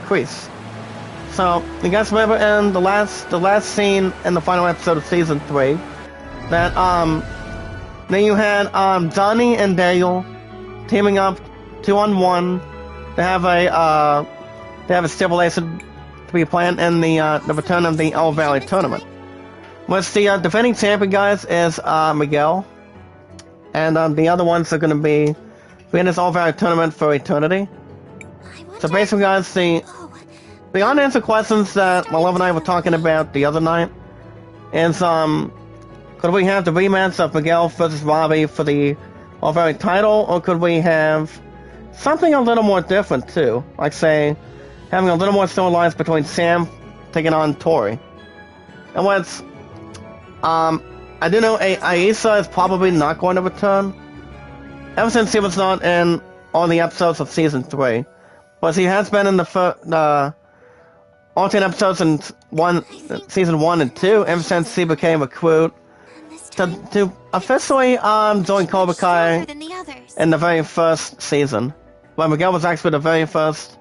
Cris. So, you guys remember in the last scene in the final episode of Season 3, that, then you had, Johnny and Daniel teaming up 2-on-1 to have a stipulation to be planned in the return of the Elf Valley tournament. Which the defending champion, guys, is Miguel, and the other ones are going to be in this Elf Valley tournament for eternity. So basically, guys, the unanswered questions that my love and I were talking about the other night is could we have the rematch of Miguel versus Robbie for the Elf Valley title, or could we have something a little more different too, like say having a little more storylines between Sam taking on Tori. And what's I do know Aisa is probably not going to return, ever since he was not in all the episodes of Season 3. But he has been in the all 10 episodes in Season 1 and 2, ever since he became a recruit to officially join Cobra Kai in the very first season. When Miguel was actually the very first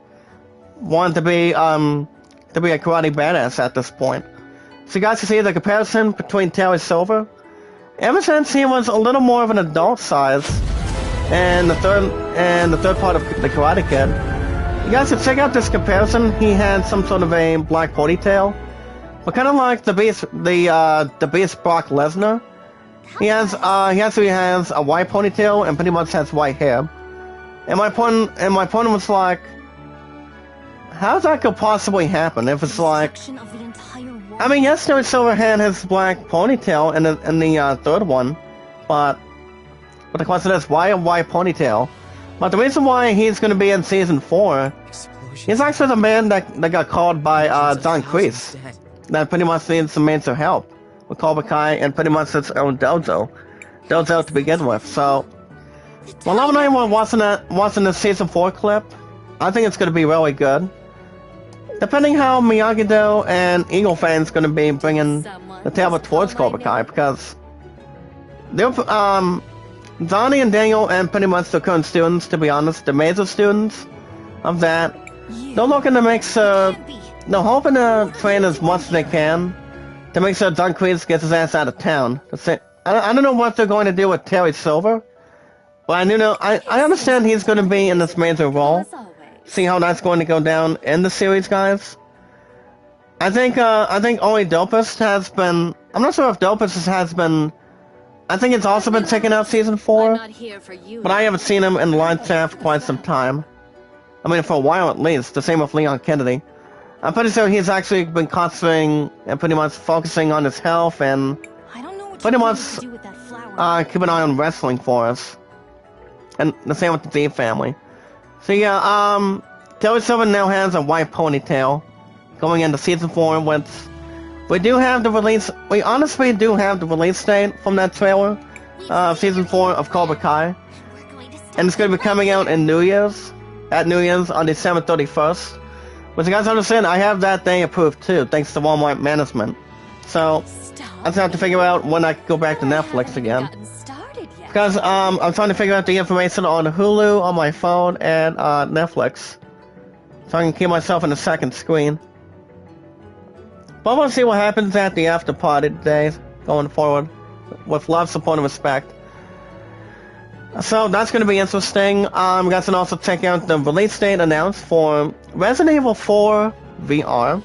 one to be a karate badass at this point. So you guys can see the comparison between Terry Silver. Ever since he was a little more of an adult size in the third part of the Karate Kid, you guys can check out this comparison. He had some sort of a black ponytail, but kind of like the Beast Brock Lesnar. He actually has a white ponytail and pretty much has white hair. And my point was like, how that could possibly happen if it's like, I mean, yes, Terry Silver had his black ponytail in the third one, but the question is, why a white ponytail? But the reason why he's going to be in Season 4, he's actually the man that got called by John Cris, that pretty much needs some major help with Cobra Kai and pretty much its own dojo to begin with. So, well, love and I were watching the Season 4 clip. I think it's going to be really good. Depending how Miyagi-Do and Eagle fans going to be bringing the table towards Cobra Kai, because they're Johnny and Daniel and pretty much the current students, to be honest, the major students of that, they're looking to make sure, they're hoping to train as much as they can to make sure John Cris gets his ass out of town. I don't know what they're going to do with Terry Silver, but I understand he's going to be in this major role. See how that's going to go down in the series, guys. I think only Dopus has been. I'm not sure if Dopus has been. I think it's also been taken out Season 4, but I haven't seen him in the line chat for quite some time. I mean, for a while at least. The same with Leon Kennedy. I'm pretty sure he's actually been concentrating and pretty much focusing on his health and pretty much keep an eye on wrestling for us. And the same with the D family. So yeah, Terry Silver now has a white ponytail going into Season 4, which we do have the release. We honestly do have the release date from that trailer of Season 4 of Cobra Kai, and it's going to be coming out in New Year's on December 31st. But you guys understand, I have that day approved too, thanks to Walmart management. So I just have to figure out when I can go back to Netflix again. Because I'm trying to figure out the information on Hulu on my phone and Netflix, so I can keep myself in the second screen. But we'll see what happens at the after party today, going forward, with love, support, and respect. So that's going to be interesting. You guys can also check out the release date announced for Resident Evil 4 VR.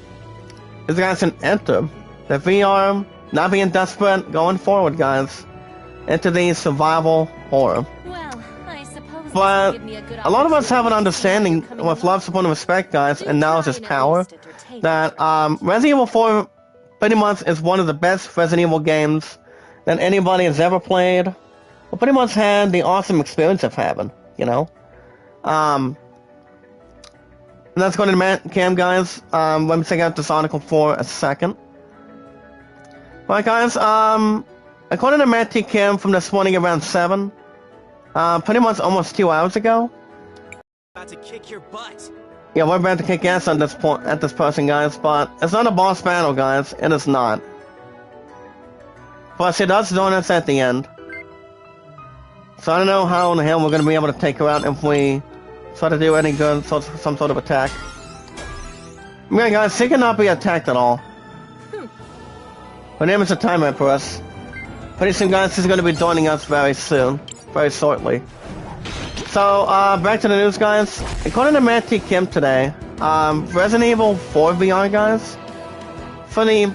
You guys can enter the VR, not being desperate, going forward, guys, into the survival horror. Well, I suppose but a lot of us have an understanding with love, support, and respect, guys, and knowledge is power, that Resident Evil 4 pretty much is one of the best Resident Evil games that anybody has ever played, or pretty much had the awesome experience of having, you know? And that's going to Matt Cam, guys. Let me check out this article for a second. Alright, guys, according to Matt T. Kim from this morning around 7, pretty much almost 2 hours ago. About to kick your butt. Yeah, we're about to kick ass on this point, at this person, guys, but it's not a boss battle, guys. It is not. Plus, it does join us at the end. So I don't know how in the hell we're gonna be able to take her out if we try to do any good, some sort of attack. Yeah, guys, she cannot be attacked at all. Her name is the Time Empress. Pretty soon, guys, she's gonna be joining us very soon, very shortly. So, back to the news, guys. According to Matty Kim today, Resident Evil 4 VR, guys, pretty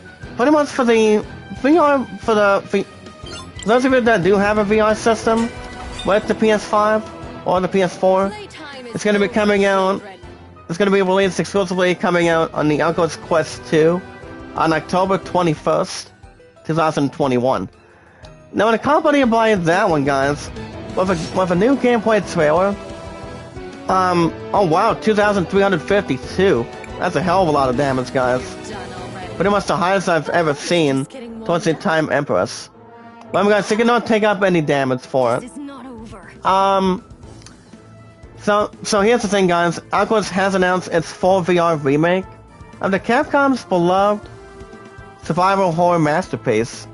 much for the VR, for those of you that do have a VR system with the PS5 or the PS4, it's going to be coming out, it's going to be released exclusively coming out on the Oculus Quest 2 on October 21st, 2021. Now, in accompanied by that one, guys, with a new gameplay trailer, oh wow, 2,352. That's a hell of a lot of damage, guys. Pretty much the highest I've ever seen towards the Time Empress. But guys, you cannot take up any damage for it. So here's the thing, guys. Oculus has announced its full VR remake of the Capcom's beloved survival horror masterpiece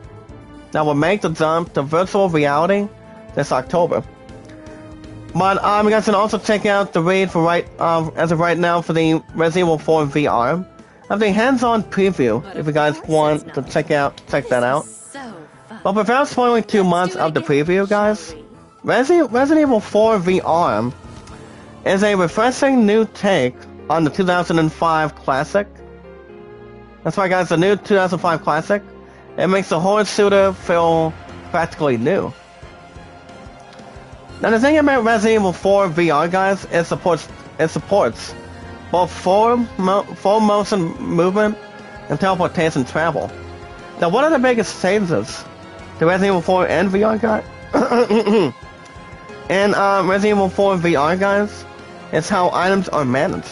that will make the jump to virtual reality this October. But you guys can also check out the raid for as of right now for the Resident Evil 4 VR. I have the hands-on preview if you guys want to check that out. But without spoiling too much of the preview, guys, Resident Evil 4 VR is a refreshing new take on the 2005 classic. That's right, guys, the new 2005 classic. It makes the horror shooter feel practically new. Now the thing about Resident Evil 4 VR, guys, it supports both full motion movement and teleportation travel. Now one of the biggest changes to Resident Evil 4 and VR, guys, and Resident Evil 4 VR, guys, is how items are managed.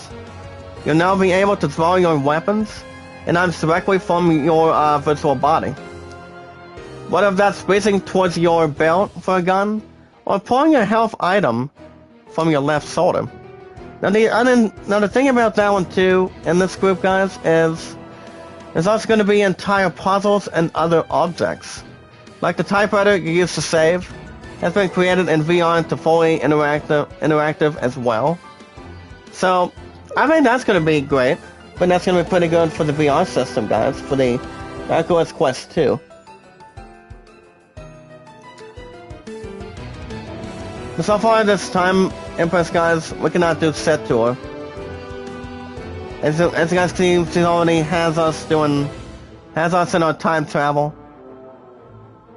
You'll now be able to draw your weapons and items directly from your virtual body. Whether that's reaching towards your belt for a gun, or pulling a health item from your left shoulder. Now the thing about that one too, in this group, guys, is there's also going to be entire puzzles and other objects. Like the typewriter you used to save, has been created in VR to fully interactive as well. So, I think that's going to be great, but that's going to be pretty good for the VR system, guys, for the Oculus Quest 2. But so far this Time Empress, guys, we cannot do set tour. As you guys see, she already has us in our time travel.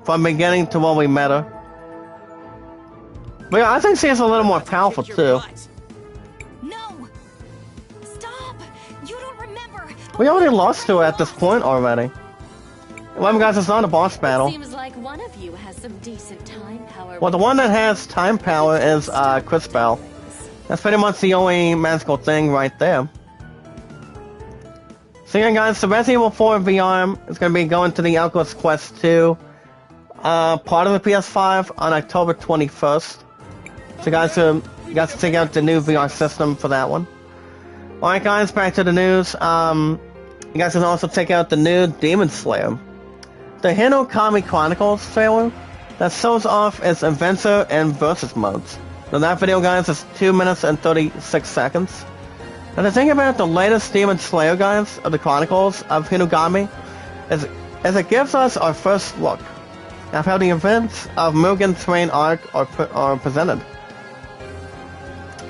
From beginning to when we met her. But yeah, I think she's a little more powerful too. No! Stop! You don't remember! We already lost to her at this point already. Well, guys, it's not a boss battle. Seems like one of you has some decent time power. Well, the one that has time power is Cris. That's pretty much the only magical thing right there. So yeah, guys, the Resident Evil 4 VR is going to be going to the Oculus Quest 2, part of the PS5 on October 21st. So you guys can check out the new VR system for that one. Alright guys, back to the news. You guys can also check out the new Demon Slayer. The Hinokami Chronicles trailer that shows off its adventure and versus modes. Now that video, guys, is 2 minutes and 36 seconds. Now the thing about the latest Demon Slayer, guys, of the Chronicles of Hinokami, is it gives us our first look at how the events of Mugen's Train arc are presented.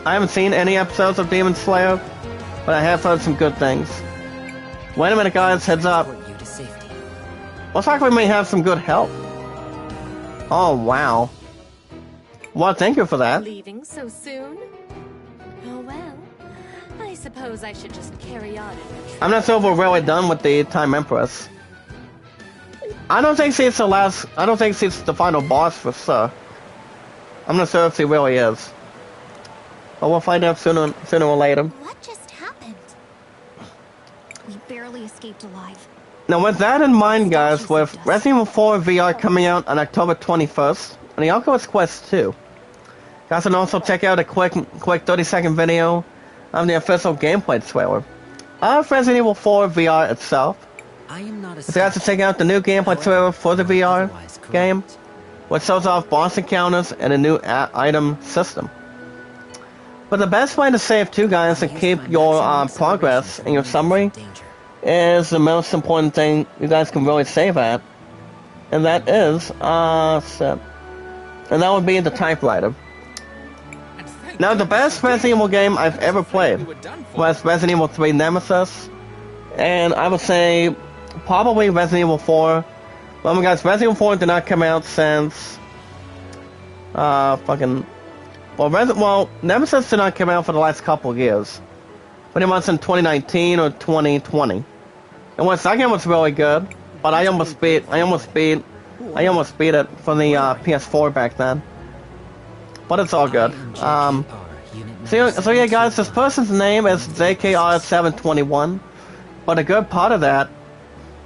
I haven't seen any episodes of Demon Slayer, but I have heard some good things. Wait a minute, guys, heads up. Looks like we may have some good help. Oh, wow. Well, thank you for that. Leaving so soon? Oh well, I suppose I should just carry on. I'm not sure if we're really done with the Time Empress. I don't think she's the final boss for sure. I'm not sure if she really is. But we'll find out sooner or later. What just happened? We barely escaped alive. Now with that in mind, guys, with Resident Evil 4 VR coming out on October 21st, on the Oculus Quest 2, guys can also check out a quick 30-second video of the official gameplay trailer of Resident Evil 4 VR itself. I am not a So you guys can check out the new gameplay trailer for the VR game. which shows off boss encounters and a new item system. But the best way to save too, guys, and keep your progress in your summary is the most important thing you guys can really save at, and that is and that would be the typewriter. Now, the best Resident Evil game I've ever played was Resident Evil 3 Nemesis, and I would say probably Resident Evil 4. Well, guys, Resident Evil 4 did not come out since Nemesis did not come out for the last couple of years. Pretty much in 2019 or 2020. And once that game was really good, but I almost beat it for the PS4 back then. But it's all good. So yeah, guys, this person's name is JKR721. But a good part of that,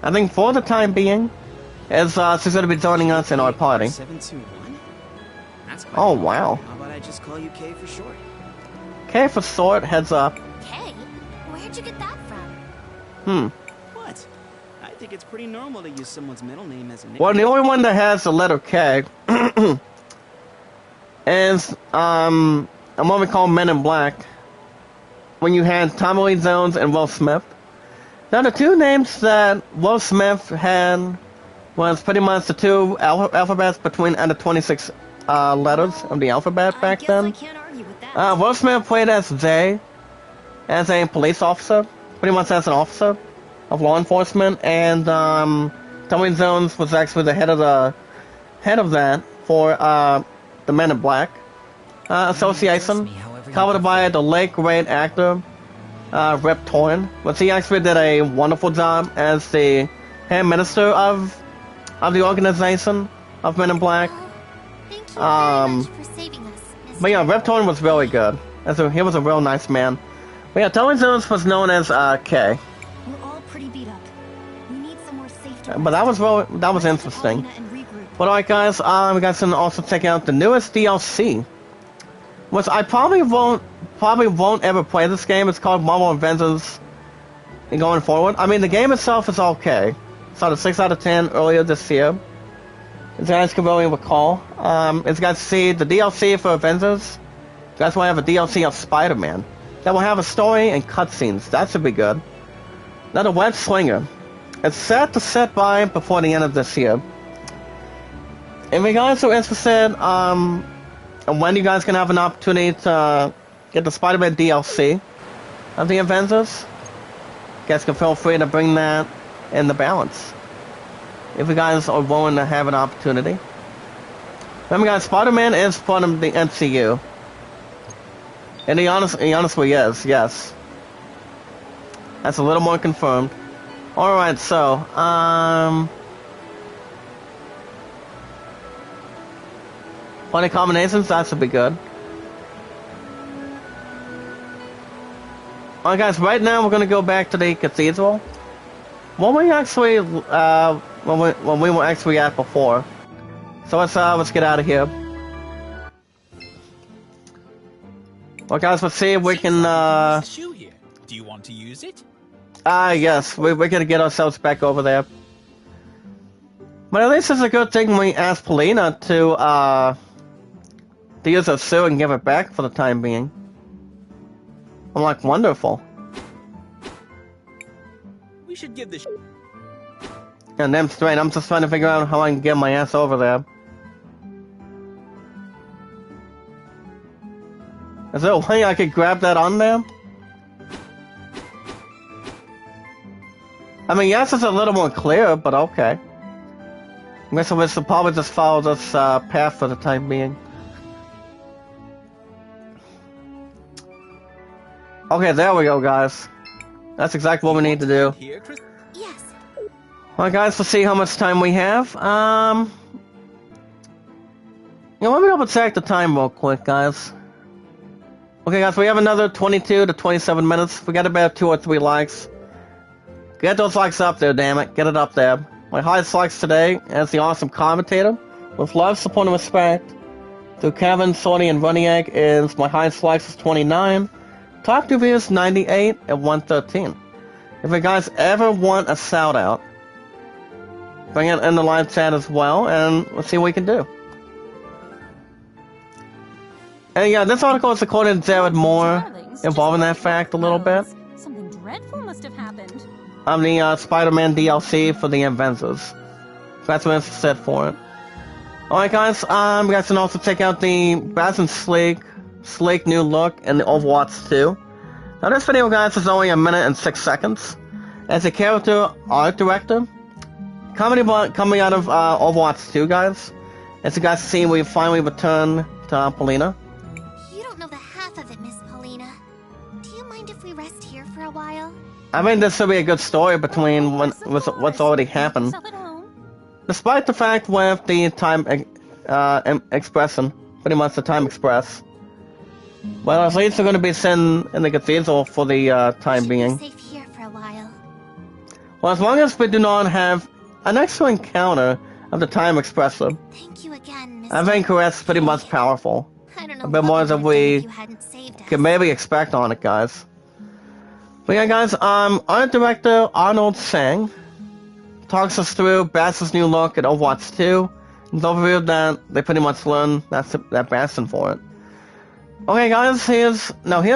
I think for the time being, is she's going to be joining us in our party. 721? That's quite Oh, wow. How about I just call you K for short? K for short, heads up. Kay, where'd you get that from? What? I think it's pretty normal to use someone's middle name as a nickname. Well, the only one that has the letter K is what we call Men in Black, when you had Tommy Lee Jones and Will Smith. Now, the two names that Will Smith had was pretty much the two alphabets between the 26 letters of the alphabet back then. I can't argue with that. Will Smith played as Jay, as a police officer, pretty much as an officer of law enforcement, and Tommy Lee Jones was actually the head of that for the Men in Black Association, covered by the late great actor Rip Torn, but he actually did a wonderful job as the head minister of the organization of Men in Black. Thank you very much for saving us, Mr. But yeah, Rip Torn was really good. He was a real nice man. But yeah, Tommy Jones was known as K. We're all pretty beat up. We need somewhere safe to But that was interesting. But alright, guys, we guys can also check out the newest DLC, which I probably won't ever play this game. It's called Marvel Avengers. And going forward, I mean, the game itself is okay. It's out of 6 out of 10 earlier this year, as you guys can really recall. As you guys see, the DLC for Avengers, you guys will have a DLC of Spider-Man that will have a story and cutscenes. That should be good. Now, the Web Slinger, it's set to set by before the end of this year. If you guys are interested, and when you guys can have an opportunity to get the Spider-Man DLC of the Avengers, you guys can feel free to bring that in the balance, if you guys are willing to have an opportunity. Remember, guys, Spider-Man is part of the MCU, and he honestly is, yes. That's a little more confirmed. Alright, so, 20 combinations, that should be good. Alright, guys, right now we're gonna go back to the cathedral. When we actually, when we were actually at before. So let's get out of here. Well, guys, let's see if we can, shoe here. Do you want to use it? yes, we're gonna get ourselves back over there. But at least it's a good thing we asked Polina to use her suit and give it back for the time being. I'm like, wonderful. We should give this. And damn straight, I'm just trying to figure out how I can get my ass over there. Is there a way I could grab that on there? I mean, yes, it's a little more clear, but okay. I guess we should probably just follow this path for the time being. Okay, there we go, guys. That's exactly what we need to do. Here, Cris? Yes. Alright, guys, let's see how much time we have. Let me double check the time real quick, guys. Okay, guys, we have another 22 to 27 minutes. We got about 2 or 3 likes. Get those likes up there, damn it. Get it up there. My highest likes today as the awesome commentator, with love, support, and respect, through Kevin, Sony, and Runny Egg, is my highest likes is 29. Top reviews 98 and 113. If you guys ever want a shout out, bring it in the live chat as well, and let's see what we can do. And yeah, this article is according to Jared Moore, Darlings, involving that just fact a little bit. Something dreadful must have happened. On the Spider-Man DLC for the Avengers. That's what it's set for it. Alright guys, you guys can also check out the Bass and Sleek new look in the Overwatch 2. Now this video guys is only 1 minute and 6 seconds. As a character art director, coming out of Overwatch 2 guys. As you guys see, we finally return to Paulina. You don't know the half of it, Miss Paulina. Do you mind if we rest here for a while? I mean, this should be a good story between what's already happened. Despite the fact with the time expression, pretty much the time express. Well, at least we're going to be sitting in the cathedral for the time being. Safe here for a while. Well, as long as we do not have an extra encounter of the time expressor, Thank you again, Miss. I think that's pretty much powerful. I don't know A bit more than we can maybe expect on it, guys. But yeah, guys, art director Arnold Sang talks us through Bass's new look at Overwatch 2. It's overviewed that they pretty much learned that Bastion for it. Okay, guys, here's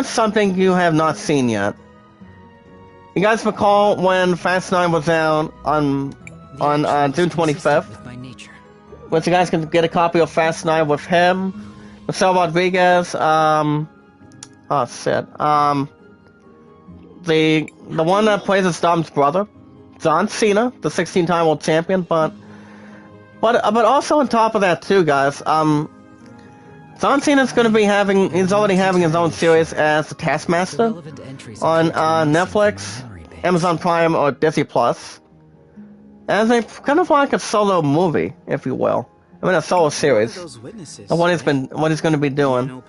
something you have not seen yet. You guys recall when Fast 9 was out on June 25th? Which you guys can get a copy of Fast 9 with him, Michelle Rodriguez, the one that plays his Dom's brother, John Cena, the 16-time world champion, but also on top of that too, guys, John Cena's going to be he's already having his own series as the Taskmaster on Netflix, Amazon Prime, or Disney Plus, as a kind of like a solo movie, if you will. I mean, a solo series. Of what he's going to be doing.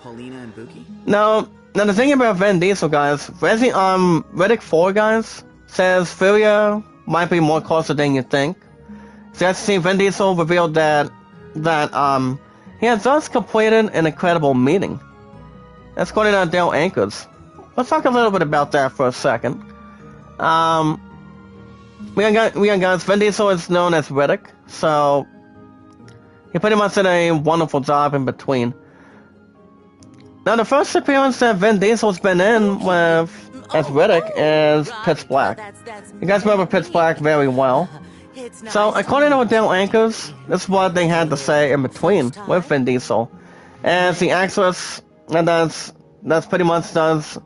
Now the thing about Vin Diesel, guys, Riddick 4, guys, says Furia might be more closer than you think. So as you see, Vin Diesel revealed that he has just completed an incredible meeting. That's according to Dale Anchors. Let's talk a little bit about that for a second. We got guys, Vin Diesel is known as Riddick, so he pretty much did a wonderful job in between. Now the first appearance that Vin Diesel's been in with as Riddick is Pitch Black. You guys remember Pitch Black very well. So according to Dale Anchors, this is what they had to say in between with Vin Diesel. As the actress that's pretty much does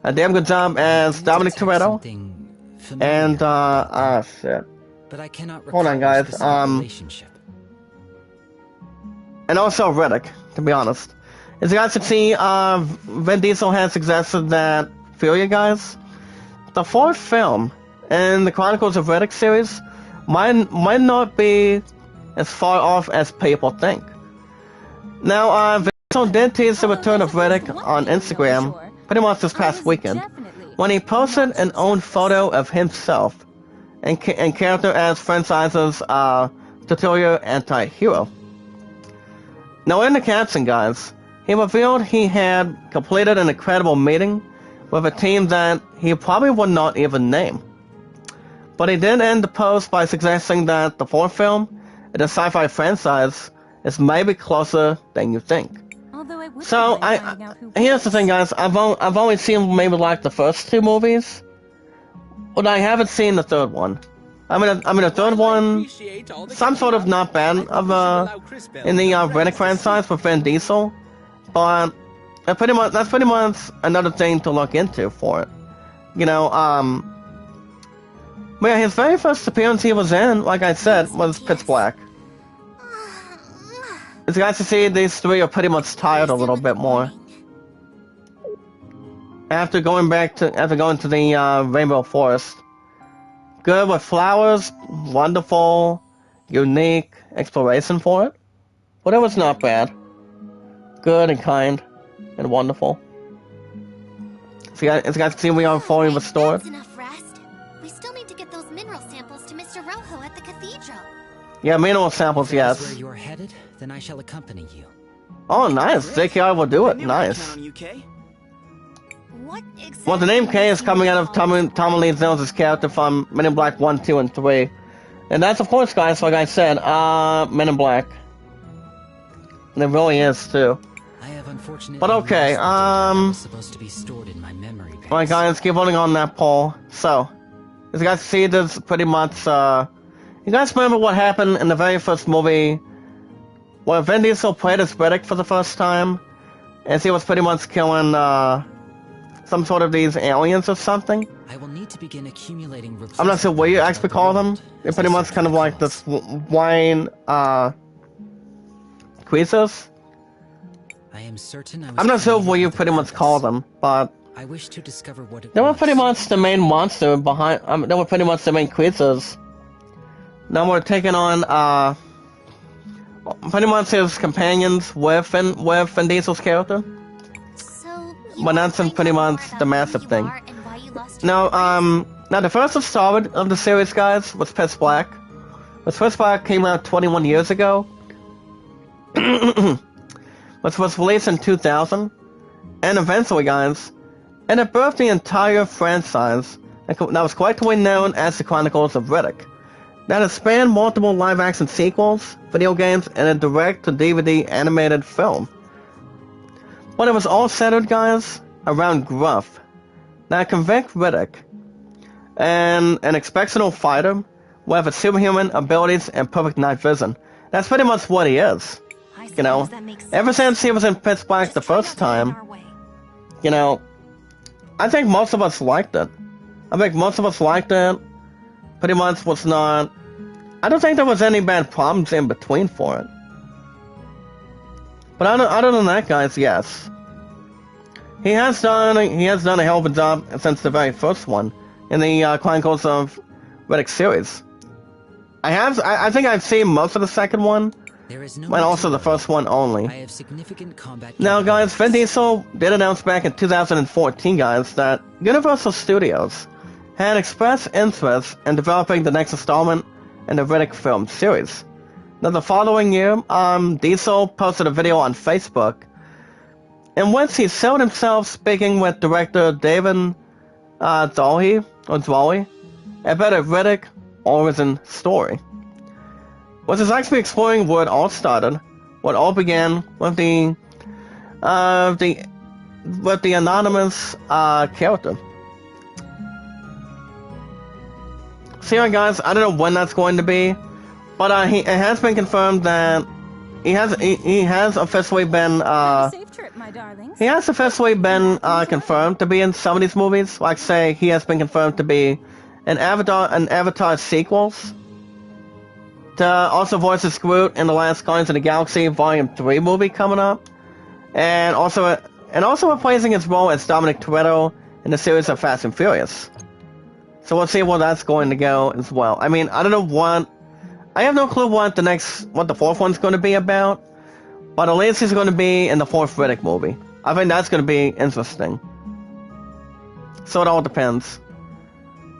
a damn good job as Dominic Toretto. And shit. Hold on, guys. And also Riddick, to be honest. As you guys can see, Vin Diesel has suggested that Furia, guys, the fourth film in the Chronicles of Riddick series might not be as far off as people think. Now, Vin Diesel did tease the return of Riddick on Instagram pretty much this past weekend, when he posted an own photo of himself and character as franchise's tutorial anti-hero. Now in the caption, guys, he revealed he had completed an incredible meeting with a team that he probably would not even name. But he did end the post by suggesting that the fourth film in the sci-fi franchise is maybe closer than you think. So here's the thing, guys. I've only seen maybe like the first two movies, but I haven't seen the third one. I mean the third one, some sort of not bad of in the Riddick franchise with Vin Diesel, but that's pretty much another thing to look into for it. You know, but yeah, his very first appearance he was in, like I said, was Pitch Black. As you guys can see, these three are pretty much tired a little bit more. After going to the Rainbow Forest. Good with flowers, wonderful, unique exploration for it. But it was not bad. Good and kind and wonderful. So as you guys can see, we are fully restored. That's enough rest. We still need to get those mineral samples to Mr. Rojo at the cathedral. Yeah, mineral samples, yes. Where you're headed, then I shall accompany you. Oh, nice. JKR will do it. Nice. What exactly? Well, the name K is coming out of Tommy Lee Jones' character from Men in Black 1, 2, and 3. And that's, of course, guys, like I said, Men in Black. And it really is, too. unfortunate. But okay, was supposed to be stored in my memory banks. Alright guys, keep voting on that poll. So, as you guys see, this pretty much, you guys remember what happened in the very first movie where Vin Diesel played as Riddick for the first time? As he was pretty much killing, some sort of these aliens or something? I will need to begin accumulating. I'm not sure what you actually call them. They're pretty much kind of like this wine, creatures. I am certain I'm not sure what you pretty much call them, but I wish to discover what it they were was. pretty much the main monster behind. They were pretty much the main creatures. Now we're taking on pretty much his companions with Vin Diesel's character. So, But that's pretty much the massive thing. Now the first installment of the series, guys, was Pitch Black. The first Black came out 21 years ago, which was released in 2000, and eventually, guys, and it birthed the entire franchise that was collectively known as the Chronicles of Riddick. That has spanned multiple live-action sequels, video games, and a direct-to-DVD animated film. But it was all centered, guys, around Gruff. Now, convict Riddick, and an exceptional fighter with a superhuman abilities and perfect night vision. That's pretty much what he is. You know, ever since he was in Pitch Black the first time, you know, I think most of us liked it. Pretty much was not. I don't think there was any bad problems in between for it. But other than that, guys, yes, he has done a hell of a job since the very first one in the Chronicles of Riddick series. I think I've seen most of the second one, and also the first one only. I have significant combat. Now, guys, Vin Diesel did announce back in 2014, guys, that Universal Studios had expressed interest in developing the next installment in the Riddick film series. Now, the following year, Diesel posted a video on Facebook in which he showed himself speaking with director David Zwolny about a Riddick origin story, which is actually exploring where it all started, what all began with the anonymous character. So yeah, guys, I don't know when that's going to be, but it has been confirmed that he has officially been Safe trip, my darlings. he has officially been confirmed to be in some of these movies. Like say, he has been confirmed to be in Avatar sequels. To also voice as Groot in the Last Guardians of the Galaxy Volume 3 movie coming up, and also reprising his role as Dominic Toretto in the series of Fast and Furious. So we'll see where that's going to go as well. I mean, I don't know I have no clue what the fourth one's going to be about, but at least he's going to be in the fourth Riddick movie. I think that's going to be interesting. So it all depends.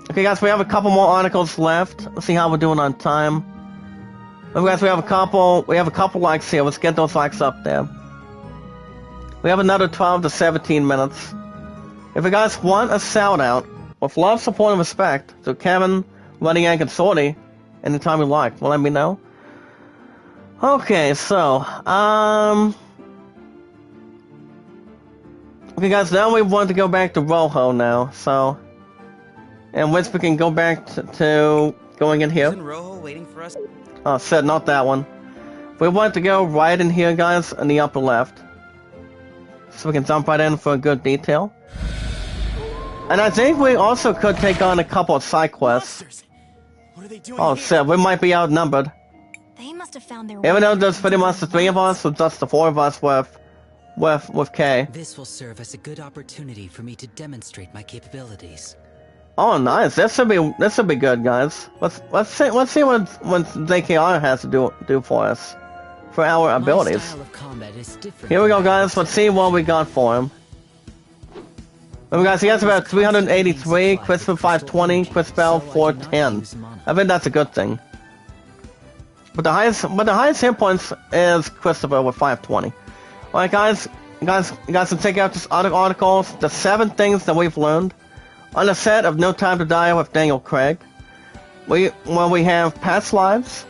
Okay, guys, we have a couple more articles left. Let's see how we're doing on time. Okay, guys, we have a couple likes here. Let's get those likes up there. We have another 12 to 17 minutes. If you guys want a shout out, with love, support, and respect, to Kevin, Running Yank, and Sorty, anytime you like, well, let me know. Okay, so, okay, guys, now we want to go back to Rojo now, so, and which we can go back to going in here. Isn't Rojo waiting for us? Oh, shit, not that one. We want to go right in here, guys, in the upper left, so we can jump right in for a good detail. And I think we also could take on a couple of side quests. Monsters. What are they doing Oh here? shit, we might be outnumbered. They must have found their Even though there's pretty much the three of us, or just the four of us with Kay. This will serve as a good opportunity for me to demonstrate my capabilities. Oh nice, this should be good, guys. Let's see what ZKR has to do for us. For our My abilities. style of combat is different. Here we go, guys, let's see what we got for him. Well, guys, he has about 383, Christopher 520, Chris Bell 410. I think that's a good thing. But the highest hit points is Christopher with 520. Alright, guys, can check out this other articles, the 7 things that we've learned on the set of No Time to Die with Daniel Craig. We have past lives,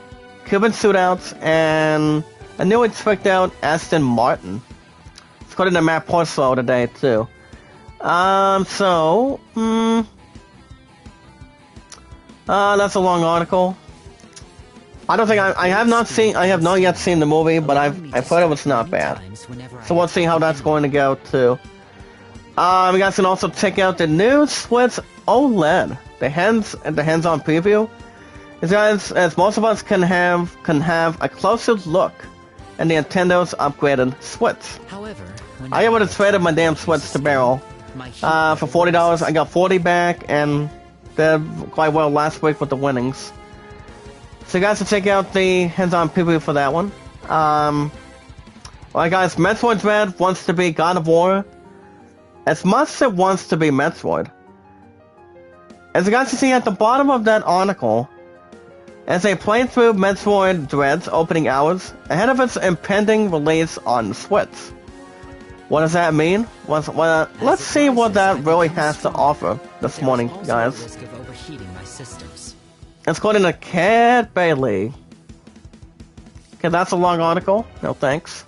Cuban shootouts, and a newly tricked out Aston Martin. according to Matt Porcelo today too. That's a long article. I don't think I have not yet seen the movie, but I've heard it was not bad. So we'll see how that's going to go too. You guys can also check out the new Switch OLED, the hands-on preview. As most of us can have a closer look at Nintendo's upgraded Switch. However, I would have traded my damn Switch to Barrel for $40. I got 40 back, and did quite well last week with the winnings. So you guys can check out the hands-on preview for that one. Alright guys, Metroid Dread wants to be God of War as much as it wants to be Metroid. As you guys can see at the bottom of that article, as they play through Metroid Dread's opening hours ahead of its impending release on the Switch. What does that mean? Let's see what that really has to offer this morning, guys. It's according to Cat Bailey. Okay, that's a long article. No thanks.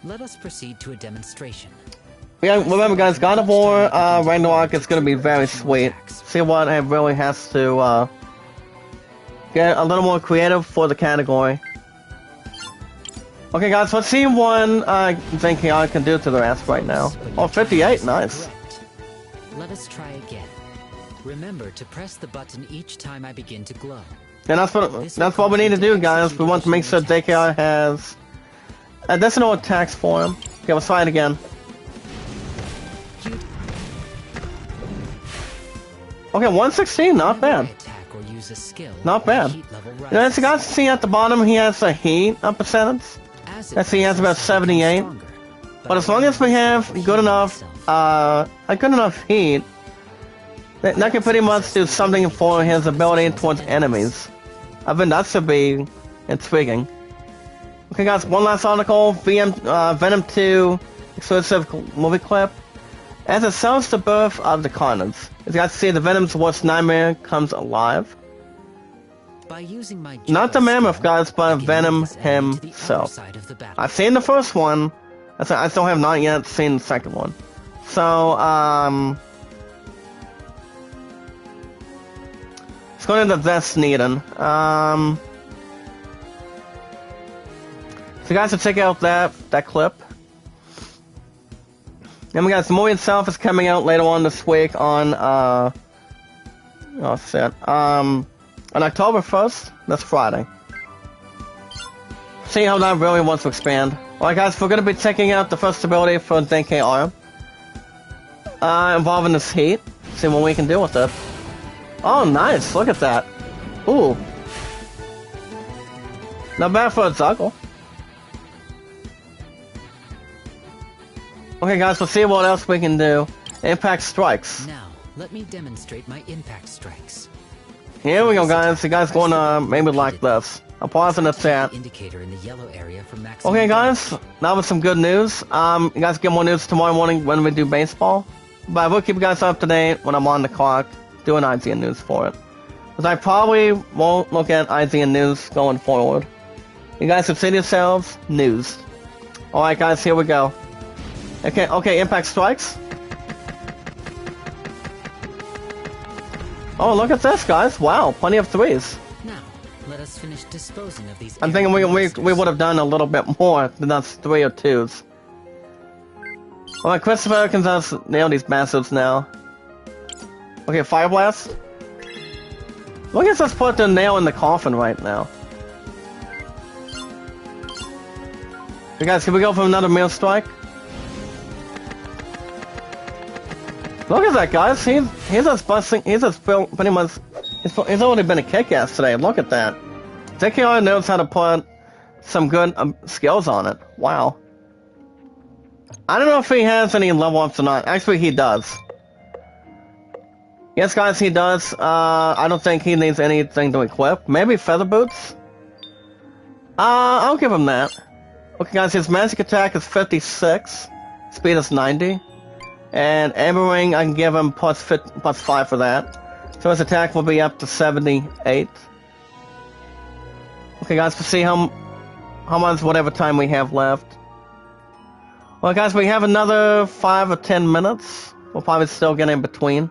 Let us proceed to a demonstration. Yeah, remember guys, God of War Ragnarok is going to be very sweet. See what it really has to get a little more creative for the category. Okay guys, let's see what Zenkai can do to their ass right now. Oh, 58, nice. Let us try again. Remember to press the button each time I begin to glow. And that's what we need to do, guys. We want to make sure Zenkai has additional attacks for him. Okay, let's try it again. Okay, 116, not bad. Not bad. As you guys see at the bottom, he has a heat percentage. Let's see, he has about 78. But as long as we have good enough heat, that can pretty much do something for his ability towards enemies. I think that should be intriguing. Okay guys, one last article, Venom 2 exclusive movie clip. As it sells the birth of the Carnage. As you guys see, the Venom's worst nightmare comes alive. By using my not the mammoth guys, but Venom himself. I've seen the first one. I still have not yet seen the second one. So, it's going to the Vest Needon. So you guys should check out that clip. And we got the movie itself is coming out later on this week on on October 1st. That's Friday. See how that really wants to expand. Alright guys, we're gonna be checking out the first ability for Zenkai Arm. Involving this heat. See what we can do with it. Oh nice, look at that. Ooh. Not bad for a Zuggle. Okay guys, we'll see what else we can do. Impact Strikes. Now, let me demonstrate my impact strikes. Here we go guys, you guys gonna maybe like this. I'll pause in the chat. Indicator in the yellow area for maximum Okay guys, now with some good news. You guys get more news tomorrow morning when we do baseball. But I will keep you guys up to date when I'm on the clock doing IGN news for it. Because I probably won't look at IGN news going forward. You guys have seen yourselves, news. Alright guys, here we go. Okay, Impact Strikes. Oh, look at this, guys. Wow, plenty of threes. Now, let us finish disposing of these. I'm thinking we would have done a little bit more than that's 3 or 2s. Alright, Christopher can just nail these bastards now. Okay, Fire Blast. Look at us put the nail in the coffin right now. Hey guys, can we go for another Meal Strike? Look at that, guys. He's just busting. He's just pretty much. He's already been a kick-ass today. Look at that. Zenkai knows how to put some good skills on it. Wow. I don't know if he has any level ups or not. Actually, he does. Yes, guys, he does. I don't think he needs anything to equip. Maybe Feather Boots? I'll give him that. Okay, guys, his magic attack is 56. Speed is 90. And Amber Ring, I can give him plus 5 for that. So his attack will be up to 78. Okay, guys, to see how much whatever time we have left. Well, guys, we have another 5 or 10 minutes. We'll probably still get in between.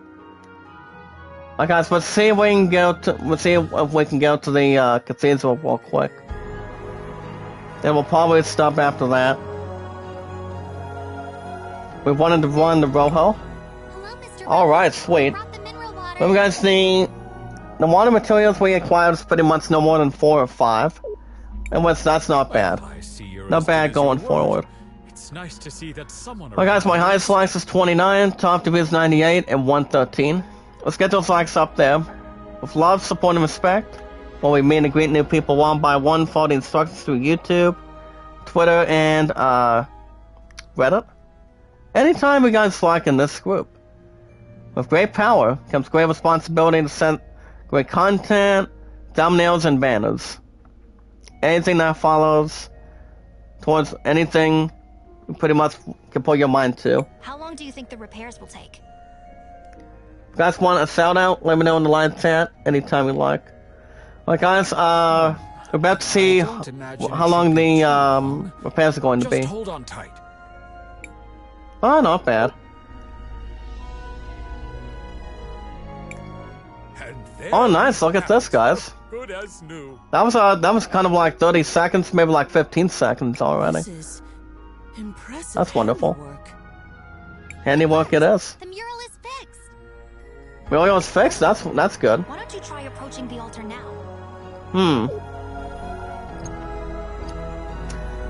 Alright, guys, let's see if we can go to. Let's see if we can go to the cathedral real quick. Then we'll probably stop after that. We wanted to run the Rojo. Hello, Mr. Alright, sweet. Brought the mineral water. Remember, guys, the water materials we acquired is pretty much no more than 4 or 5. And that's not bad. Not bad going forward. It's nice to see that someone. Alright, guys, my highest likes is 29, top to is 98, and 113. Let's get those likes up there. With love, support, and respect, while we meet and greet new people one by one, follow the instructions through YouTube, Twitter, and Reddit. Anytime we guys like in this group. With great power comes great responsibility to send great content, thumbnails, and banners. Anything that follows towards anything you pretty much can put your mind to. How long do you think the repairs will take? If you guys want a shout out, let me know in the live chat anytime you like. Alright, guys, we're about to see how long the repairs are going to be. Just hold on tight. Oh, not bad. Oh, nice! Look at this, guys. Good as new. That was kind of like 30 seconds, maybe like 15 seconds already. This is impressive. That's wonderful. Handiwork. Handiwork it is. The mural is fixed. Mural is fixed. That's good. Why don't you try approaching the altar now?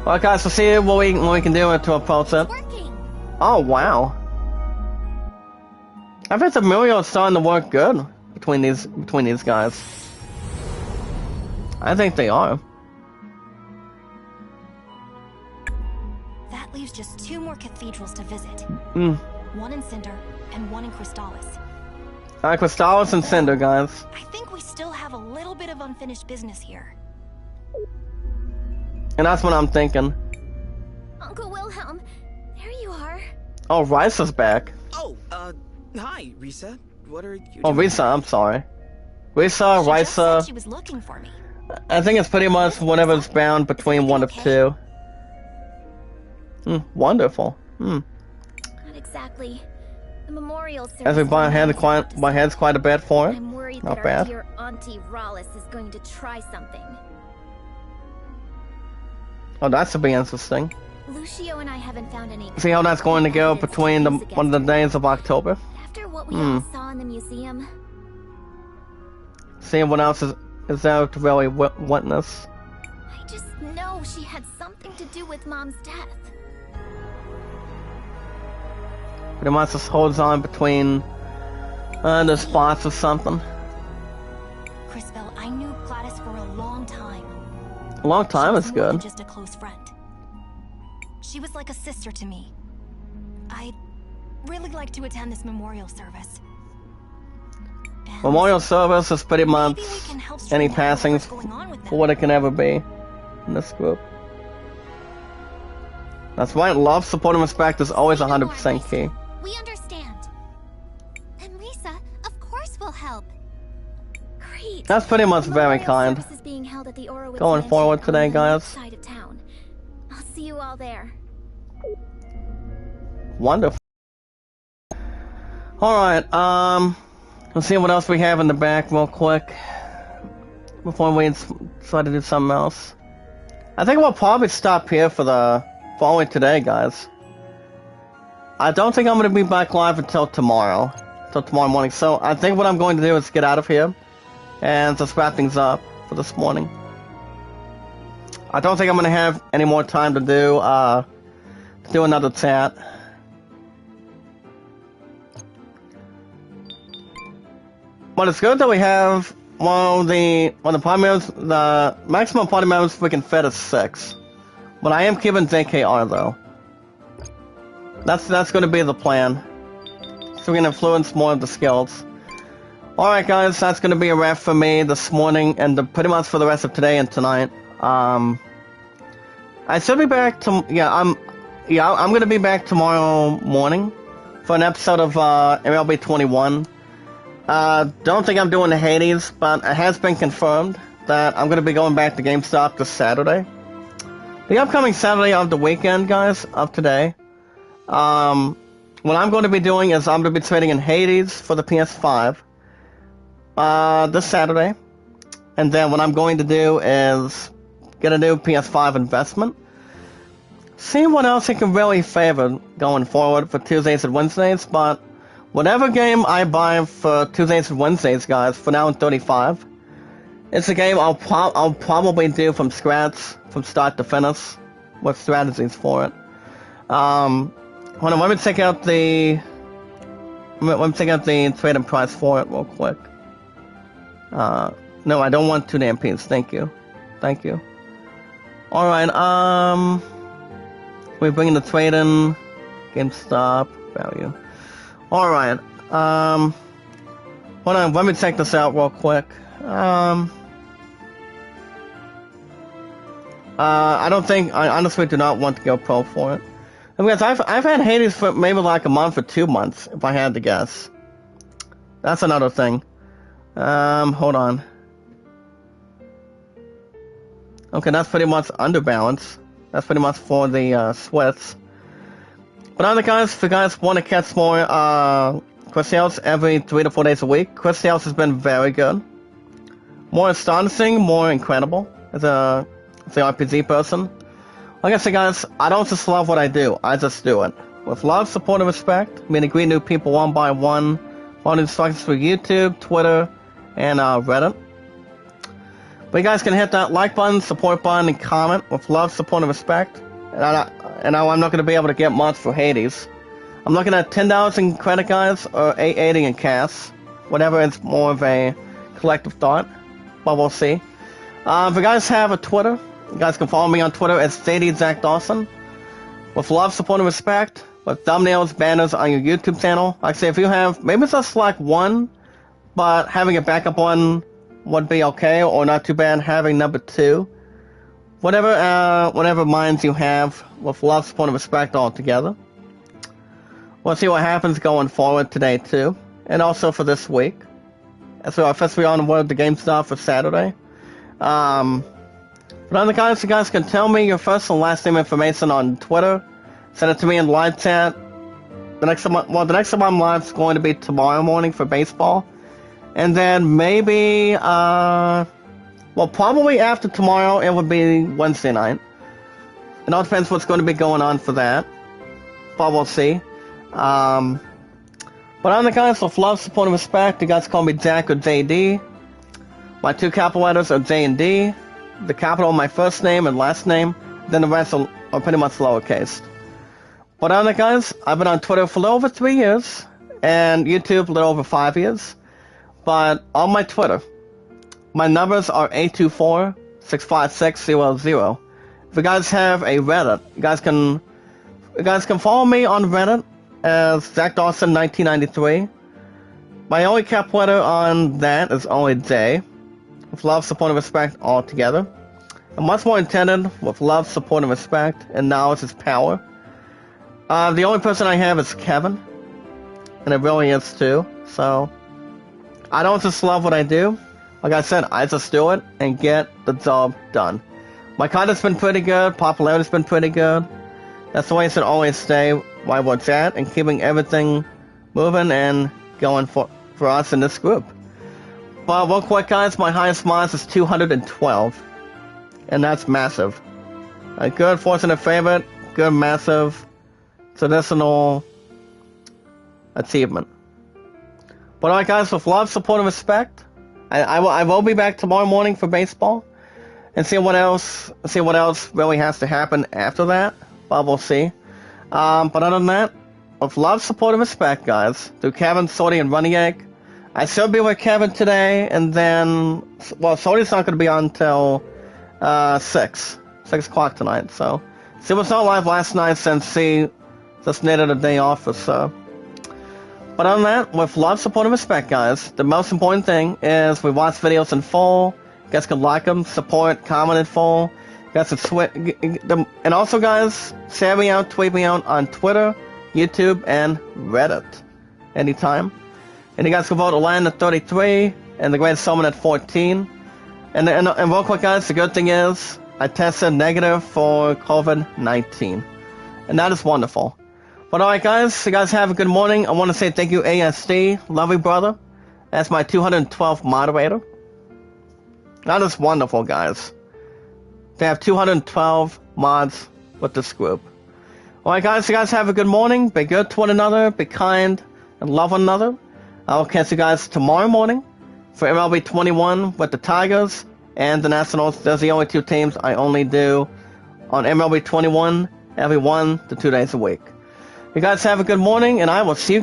Well, guys, we'll see what we can do to approach it. Working. Oh wow! I bet the mural is starting to work good between these guys. I think they are. That leaves just 2 more cathedrals to visit. One in Cinder and one in Crystallis. Alright, Crystallis and Cinder, guys. I think we still have a little bit of unfinished business here. And that's what I'm thinking. Uncle Wilhelm, there you are. Oh, Risa's back. Oh, hi, Risa. What are you Oh, doing? Risa, I'm sorry. Risa, She just said Risa. she was looking for me. I think it's pretty much whatever's bound between one of two. Wonderful. Not exactly. The memorial service. As we buy heads quite a bit for it. I'm worried Not that bad. our dear Auntie Rallis is going to try something. Oh, that should be interesting. Lucio and I haven't found any. See how that's going to go evidence between to the use one of the against him. days of October. After what we all saw in the museum, See what else is there to really witness. I just know she had something to do with Mom's death. Pretty much just holds on between the spots or something. Crisbell, I knew Gladys for a long time. A long time She is was more than good. just a close friend. She was like a sister to me. I'd really like to attend this memorial service. And Memorial service is pretty much maybe we can help any straighten out passings what's going on with for them. what it can ever be in this group. That's right, love, support, and respect is always Say no more, 100% key. Risa. We understand. And Risa, of course we'll help. Great. That's pretty much very Memorial kind. service is being held at the Orowitz Going Mansion forward on today, the guys. north side of town. I'll see you all there. Wonderful. Alright, let's see what else we have in the back real quick before we decide to do something else. I think we'll probably stop here for only today, guys. I don't think I'm going to be back live until tomorrow morning, so I think what I'm going to do is get out of here and just wrap things up for this morning. I don't think I'm going to have any more time to do another chat. But it's good that we have the maximum party members we can fit is 6. But I am keeping JKR though. That's going to be the plan. So we can influence more of the skills. Alright guys, that's going to be a wrap for me this morning and pretty much for the rest of today and tonight. I should be back I'm going to be back tomorrow morning for an episode of MLB 21. Don't think I'm doing the Hades, but it has been confirmed that I'm going to be going back to GameStop this Saturday. The upcoming Saturday of the weekend, guys, of today. What I'm going to be doing is I'm going to be trading in Hades for the PS5 this Saturday. And then what I'm going to do is get a new PS5 investment. See what else I can really favor going forward for Tuesdays and Wednesdays, but whatever game I buy for Tuesdays and Wednesdays, guys, for now in 35, it's a game I'll probably do from scratch, from start to finish, with strategies for it. Hold on, let me take out the trade-in price for it real quick. No, I don't want 2 damn pieces. Thank you. Alright, we're bringing the trade-in, GameStop, value. Alright, hold on, let me check this out real quick. I honestly do not want to go pro for it. Because I've had Hades for maybe like a month or 2 months, if I had to guess. That's another thing. Hold on. Okay, that's pretty much underbalance. That's pretty much for the Swiss. But other guys, if you guys want to catch more Cris sales every 3 to 4 days a week, Cris sales has been very good. More astonishing, more incredible as a RPG person. Like I said, guys, I don't just love what I do, I just do it. With love, support, and respect, meaning greet new people one by one, on instructions for YouTube, Twitter, and Reddit. But you guys can hit that like button, support button, and comment with love, support, and respect. And I'm not going to be able to get much for Hades. I'm looking at $10 in credit, guys, or $8.80 in cash. Whatever is more of a collective thought. But we'll see. If you guys have a Twitter, you guys can follow me on Twitter at JackDawson. With love, support, and respect. With thumbnails, banners on your YouTube channel. Like I say, if you have, maybe just like one, but having a backup one would be okay, or not too bad having number 2. Whatever minds you have, with love, support, and respect all together. We'll see what happens going forward today too, and also for this week. As we are officially on board the GameStop for Saturday. But other guys, you guys can tell me your first and last name information on Twitter. Send it to me in live chat. The next time I'm live is going to be tomorrow morning for baseball. And then maybe, probably after tomorrow, it would be Wednesday night. It all depends what's going to be going on for that. But we'll see. But other guys, with love, support, and respect, you guys call me Jack or JD. My 2 capital letters are J and D. The capital of my first name and last name. Then the rest are pretty much lowercase. But other guys, I've been on Twitter for a little over 3 years. And YouTube a little over 5 years. But on my Twitter, my numbers are 824-656-00. If you guys have a Reddit, you guys can follow me on Reddit as JackDawson1993. My only cap letter on that is only J, with love, support, and respect all together. And much more intended with love, support, and respect, and knowledge is power. The only person I have is Kevin, and it really is too. So I don't just love what I do. Like I said, I just do it and get the job done. My content's been pretty good, popularity's been pretty good. That's the way it should always stay while we're at, and keeping everything moving and going for us in this group. But real quick, guys, my highest mods is 212. And that's massive. A good fortunate favorite, good massive traditional achievement. But alright, guys, with love, support, and respect, I will be back tomorrow morning for baseball and see what else really has to happen after that. But we'll see. But other than that, with love, support, and respect, guys, through Kevin, Sorty, and Running Egg, I should be with Kevin today, and then, well, Sorty's not going to be on until 6 o'clock tonight. So, she was not live last night since she just needed a day off or so. But other than that, with love, support, and respect, guys, the most important thing is we watch videos in full. You guys can like them, support, comment in full. You guys can and also, guys, share me out, tweet me out on Twitter, YouTube, and Reddit anytime. And you guys can vote Alan at 33 and the Greatest Summon at 14. And real quick, guys, the good thing is I tested negative for COVID-19. And that is wonderful. But alright guys, you guys have a good morning. I want to say thank you ASD, lovely brother. That's my 212th moderator. That is wonderful, guys. They have 212 mods with this group. Alright guys, you guys have a good morning. Be good to one another, be kind, and love one another. I will catch you guys tomorrow morning for MLB 21 with the Tigers and the Nationals. Those are the only two teams I only do on MLB 21 every 1 to 2 days a week. You guys have a good morning, and I will see you guys